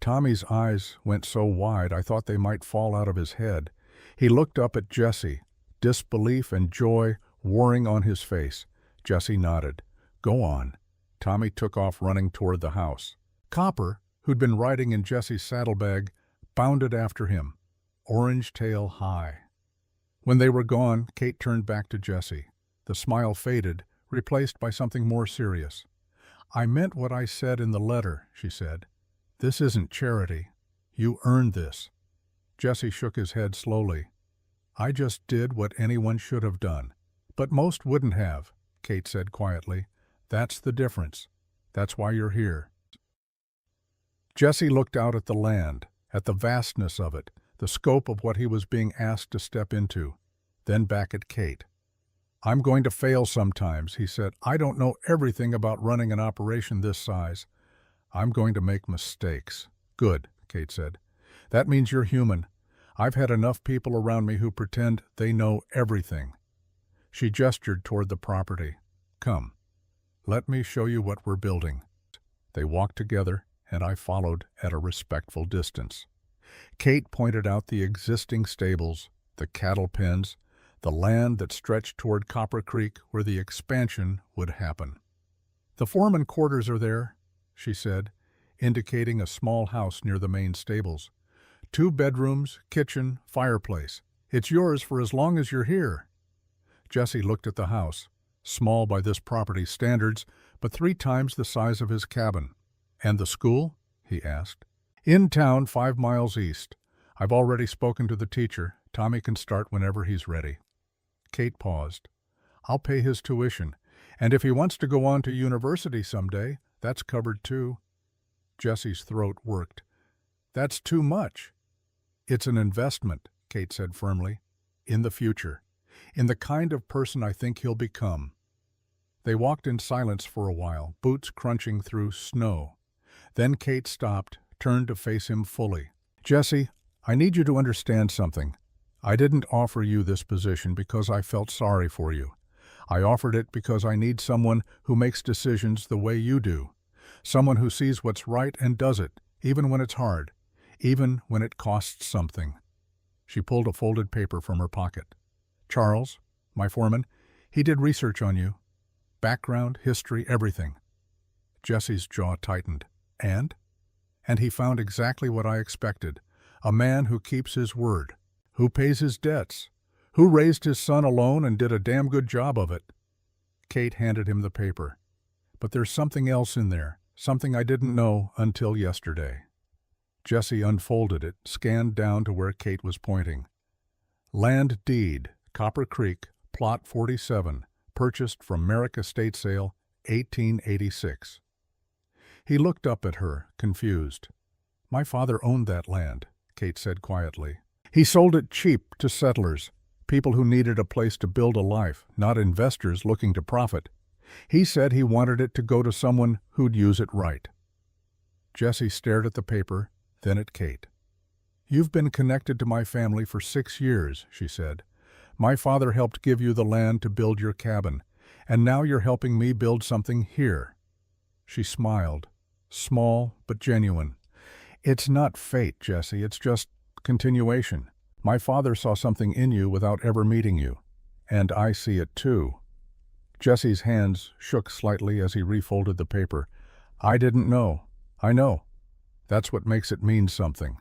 Tommy's eyes went so wide I thought they might fall out of his head. He looked up at Jesse, disbelief and joy warring on his face. Jesse nodded. "Go on." Tommy took off running toward the house. Copper, who'd been riding in Jesse's saddlebag, bounded after him, orange tail high. When they were gone, Kate turned back to Jesse. The smile faded, replaced by something more serious. "I meant what I said in the letter," she said. "This isn't charity. You earned this." Jesse shook his head slowly. "I just did what anyone should have done. But most wouldn't have," Kate said quietly. "That's the difference. That's why you're here." Jesse looked out at the land, at the vastness of it, the scope of what he was being asked to step into, then back at Kate. "I'm going to fail sometimes," he said. "I don't know everything about running an operation this size. I'm going to make mistakes." "Good," Kate said. "That means you're human. I've had enough people around me who pretend they know everything." She gestured toward the property. "Come. Let me show you what we're building." They walked together, and I followed at a respectful distance. Kate pointed out the existing stables, the cattle pens, the land that stretched toward Copper Creek where the expansion would happen. "The foreman quarters are there," she said, indicating a small house near the main stables. "2 bedrooms, kitchen, fireplace. It's yours for as long as you're here." Jesse looked at the house, small by this property's standards, but 3 times the size of his cabin. "And the school?" he asked. "In town, 5 miles east. I've already spoken to the teacher. Tommy can start whenever he's ready." Kate paused. "I'll pay his tuition, and if he wants to go on to university someday, that's covered too." Jesse's throat worked. "That's too much." "It's an investment," Kate said firmly, "in the future, in the kind of person I think he'll become." They walked in silence for a while, boots crunching through snow. Then Kate stopped, turned to face him fully. "Jesse, I need you to understand something. I didn't offer you this position because I felt sorry for you. I offered it because I need someone who makes decisions the way you do. Someone who sees what's right and does it, even when it's hard, even when it costs something." She pulled a folded paper from her pocket. "Charles, my foreman, he did research on you. Background, history, everything." Jesse's jaw tightened. "And?" "And he found exactly what I expected. A man who keeps his word, who pays his debts, who raised his son alone and did a damn good job of it." Kate handed him the paper. "But there's something else in there, something I didn't know until yesterday." Jesse unfolded it, scanned down to where Kate was pointing. "Land deed, Copper Creek, Plot 47, purchased from Merrick Estate Sale, 1886. He looked up at her, confused. "My father owned that land," Kate said quietly. "He sold it cheap to settlers, people who needed a place to build a life, not investors looking to profit. He said he wanted it to go to someone who'd use it right." Jessie stared at the paper, then at Kate. "You've been connected to my family for 6 years," she said. "My father helped give you the land to build your cabin, and now you're helping me build something here." She smiled, small but genuine. "It's not fate, Jesse, it's just continuation. My father saw something in you without ever meeting you, and I see it too." Jesse's hands shook slightly as he refolded the paper. "I didn't know. I know. That's what makes it mean something."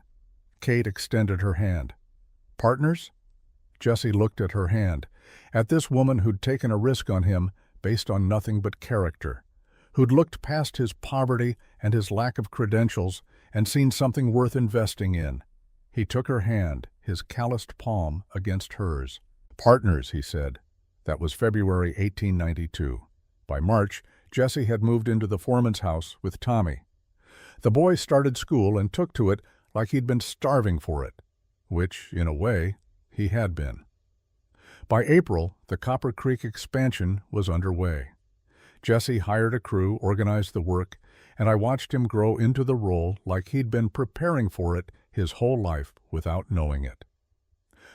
Kate extended her hand. "Partners?" Jesse looked at her hand, at this woman who'd taken a risk on him based on nothing but character, who'd looked past his poverty and his lack of credentials and seen something worth investing in. He took her hand, his calloused palm against hers. "Partners," he said. That was February 1892. By March, Jesse had moved into the foreman's house with Tommy. The boy started school and took to it like he'd been starving for it, which, in a way, he had been. By April, the Copper Creek expansion was underway. Jesse hired a crew, organized the work, and I watched him grow into the role like he'd been preparing for it his whole life without knowing it.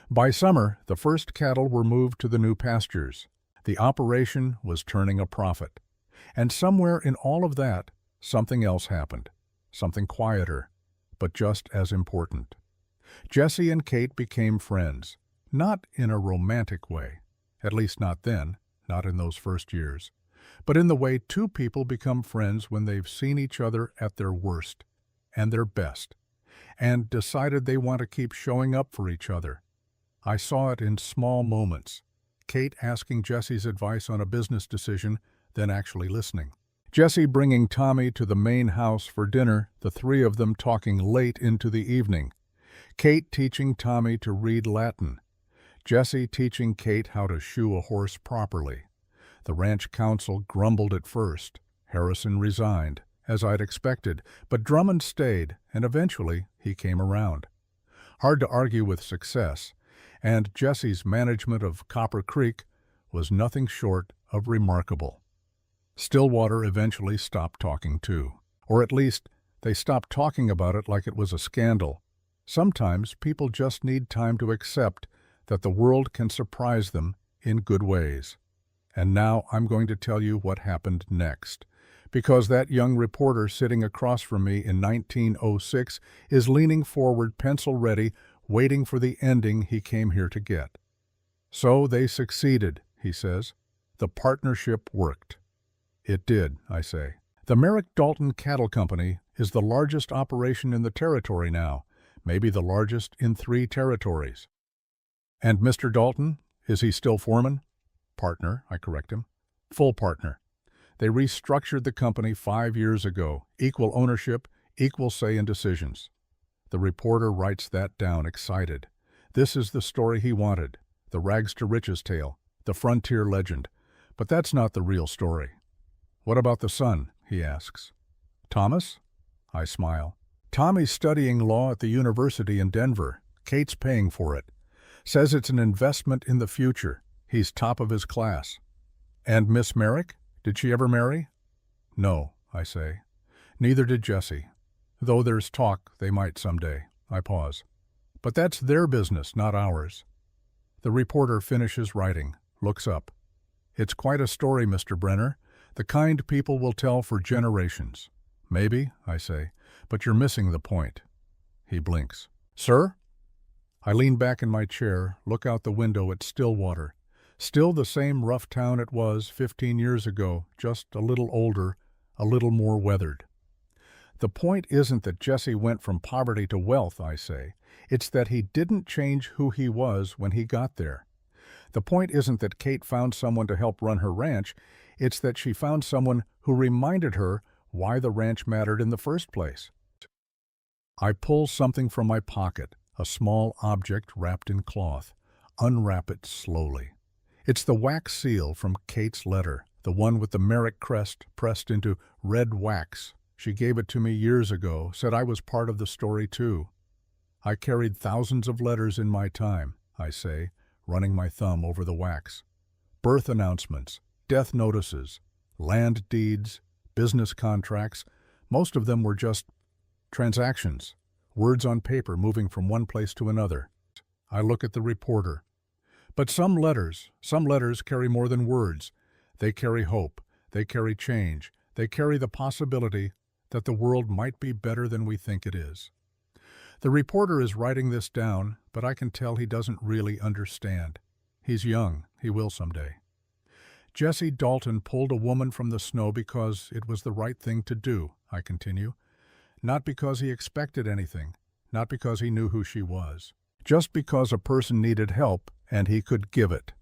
By summer, the first cattle were moved to the new pastures. The operation was turning a profit. And somewhere in all of that, something else happened. Something quieter, but just as important. Jesse and Kate became friends, not in a romantic way, at least not then, not in those first years, but in the way 2 people become friends when they've seen each other at their worst and their best, and decided they want to keep showing up for each other. I saw it in small moments. Kate asking Jesse's advice on a business decision, then actually listening. Jesse bringing Tommy to the main house for dinner, the 3 of them talking late into the evening. Kate teaching Tommy to read Latin. Jesse teaching Kate how to shoe a horse properly. The ranch council grumbled at first. Harrison resigned, as I'd expected, but Drummond stayed, and eventually he came around. Hard to argue with success, and Jesse's management of Copper Creek was nothing short of remarkable. Stillwater eventually stopped talking too, or at least they stopped talking about it like it was a scandal. Sometimes people just need time to accept that the world can surprise them in good ways. And now I'm going to tell you what happened next, because that young reporter sitting across from me in 1906 is leaning forward, pencil ready, waiting for the ending he came here to get. So they succeeded, he says. The partnership worked. It did, I say. The Merrick-Dalton Cattle Company is the largest operation in the territory now, maybe the largest in 3 territories. And Mr. Dalton, is he still foreman? Partner, I correct him. Full partner. They restructured the company 5 years ago. Equal ownership, equal say in decisions. The reporter writes that down, excited. This is the story he wanted, the rags to riches tale, the frontier legend. But that's not the real story. What about the son? He asks. Thomas? I smile. Tommy's studying law at the university in Denver. Kate's paying for it. Says it's an investment in the future. He's top of his class. And Miss Merrick? Did she ever marry? No, I say. Neither did Jessie. Though there's talk they might someday. I pause. But that's their business, not ours. The reporter finishes writing, looks up. It's quite a story, Mr. Brenner. The kind people will tell for generations. Maybe, I say, but you're missing the point. He blinks. Sir? I lean back in my chair, look out the window at Stillwater. Still the same rough town it was 15 years ago, just a little older, a little more weathered. The point isn't that Jesse went from poverty to wealth, I say. It's that he didn't change who he was when he got there. The point isn't that Kate found someone to help run her ranch. It's that she found someone who reminded her why the ranch mattered in the first place. I pull something from my pocket, a small object wrapped in cloth. Unwrap it slowly. It's the wax seal from Kate's letter, the one with the Merrick crest pressed into red wax. She gave it to me years ago, said I was part of the story too. I carried thousands of letters in my time, I say, running my thumb over the wax. Birth announcements, death notices, land deeds, business contracts. Most of them were just transactions, words on paper moving from one place to another. I look at the reporter. But some letters carry more than words. They carry hope, they carry change, they carry the possibility that the world might be better than we think it is. The reporter is writing this down, but I can tell he doesn't really understand. He's young, he will someday. Jesse Dalton pulled a woman from the snow because it was the right thing to do, I continue. Not because he expected anything, not because he knew who she was. Just because a person needed help and he could give it.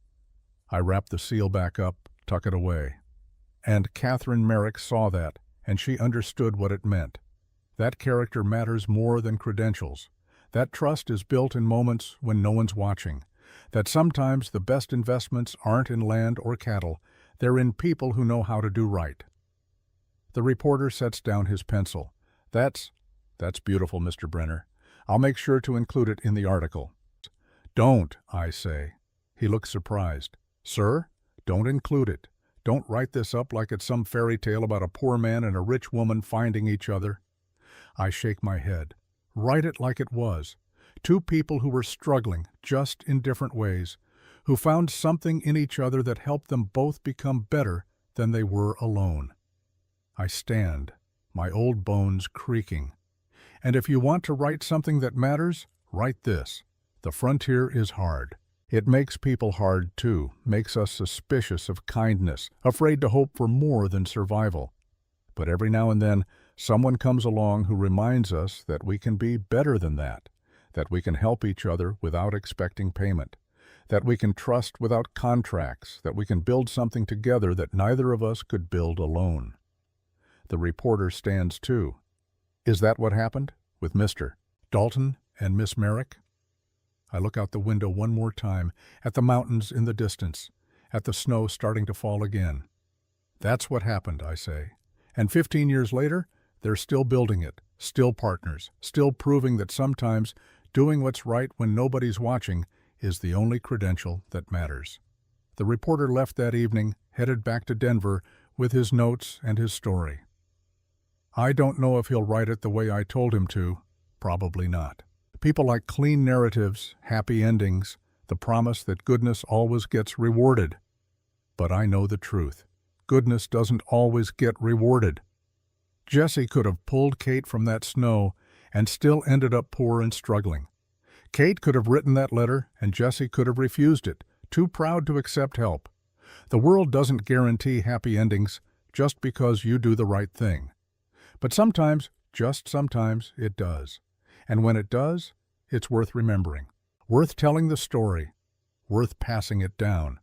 I wrap the seal back up, tuck it away. And Catherine Merrick saw that, and she understood what it meant. That character matters more than credentials. That trust is built in moments when no one's watching. That sometimes the best investments aren't in land or cattle, they're in people who know how to do right. The reporter sets down his pencil. That's beautiful, Mr. Brenner. I'll make sure to include it in the article. Don't, I say. He looks surprised. Sir, don't include it. Don't write this up like it's some fairy tale about a poor man and a rich woman finding each other. I shake my head. Write it like it was. 2 people who were struggling, just in different ways, who found something in each other that helped them both become better than they were alone. I stand, my old bones creaking. And if you want to write something that matters, write this. The frontier is hard. It makes people hard too, makes us suspicious of kindness, afraid to hope for more than survival. But every now and then, someone comes along who reminds us that we can be better than that we can help each other without expecting payment, that we can trust without contracts, that we can build something together that neither of us could build alone. The reporter stands too. Is that what happened with Mr. Dalton and Miss Merrick? I look out the window one more time, at the mountains in the distance, at the snow starting to fall again. That's what happened, I say. And 15 years later, they're still building it, still partners, still proving that sometimes doing what's right when nobody's watching is the only credential that matters. The reporter left that evening, headed back to Denver with his notes and his story. I don't know if he'll write it the way I told him to. Probably not. People like clean narratives, happy endings, the promise that goodness always gets rewarded. But I know the truth. Goodness doesn't always get rewarded. Jesse could have pulled Kate from that snow and still ended up poor and struggling. Kate could have written that letter and Jesse could have refused it, too proud to accept help. The world doesn't guarantee happy endings just because you do the right thing. But sometimes, just sometimes, it does. And when it does, it's worth remembering, worth telling the story, worth passing it down.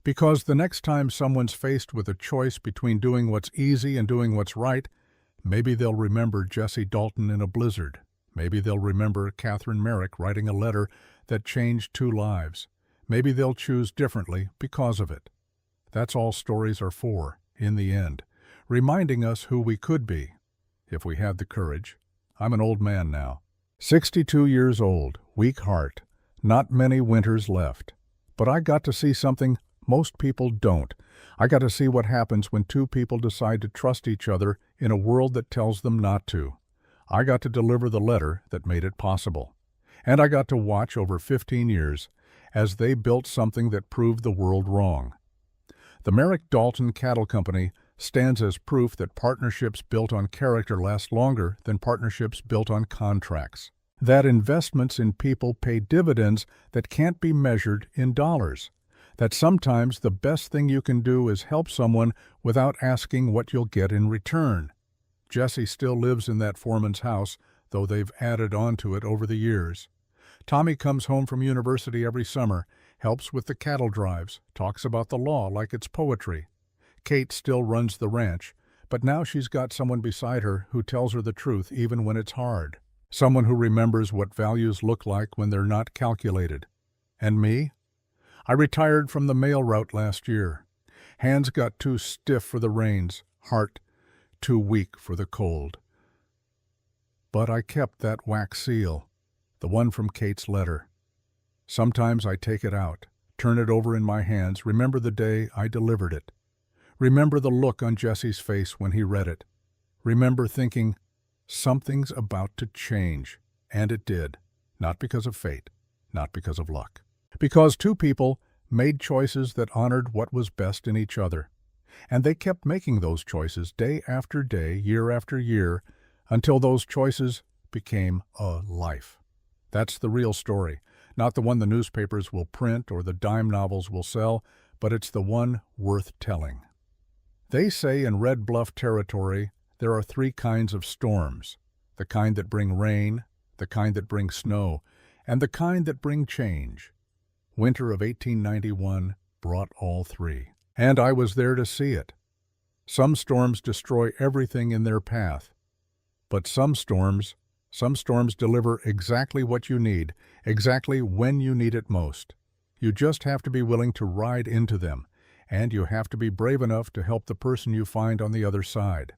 Because the next time someone's faced with a choice between doing what's easy and doing what's right, maybe they'll remember Jesse Dalton in a blizzard. Maybe they'll remember Catherine Merrick writing a letter that changed 2 lives. Maybe they'll choose differently because of it. That's all stories are for, in the end, reminding us who we could be, if we had the courage. I'm an old man now. 62 years old, weak heart, not many winters left. But I got to see something most people don't. I got to see what happens when 2 people decide to trust each other in a world that tells them not to. I got to deliver the letter that made it possible. And I got to watch over 15 years as they built something that proved the world wrong. The Merrick-Dalton Cattle Company stands as proof that partnerships built on character last longer than partnerships built on contracts. That investments in people pay dividends that can't be measured in dollars. That sometimes the best thing you can do is help someone without asking what you'll get in return. Jesse still lives in that foreman's house, though they've added on to it over the years. Tommy comes home from university every summer, helps with the cattle drives, talks about the law like it's poetry. Kate still runs the ranch, but now she's got someone beside her who tells her the truth even when it's hard. Someone who remembers what values look like when they're not calculated. And me? I retired from the mail route last year. Hands got too stiff for the reins, heart too weak for the cold. But I kept that wax seal, the one from Kate's letter. Sometimes I take it out, turn it over in my hands, remember the day I delivered it. Remember the look on Jesse's face when he read it. Remember thinking, something's about to change. And it did. Not because of fate, not because of luck. Because 2 people made choices that honored what was best in each other. And they kept making those choices day after day, year after year, until those choices became a life. That's the real story, not the one the newspapers will print or the dime novels will sell, but it's the one worth telling. They say in Red Bluff territory there are 3 kinds of storms, the kind that bring rain, the kind that bring snow, and the kind that bring change. Winter of 1891 brought all 3, and I was there to see it. Some storms destroy everything in their path, but some storms deliver exactly what you need, exactly when you need it most. You just have to be willing to ride into them, and you have to be brave enough to help the person you find on the other side.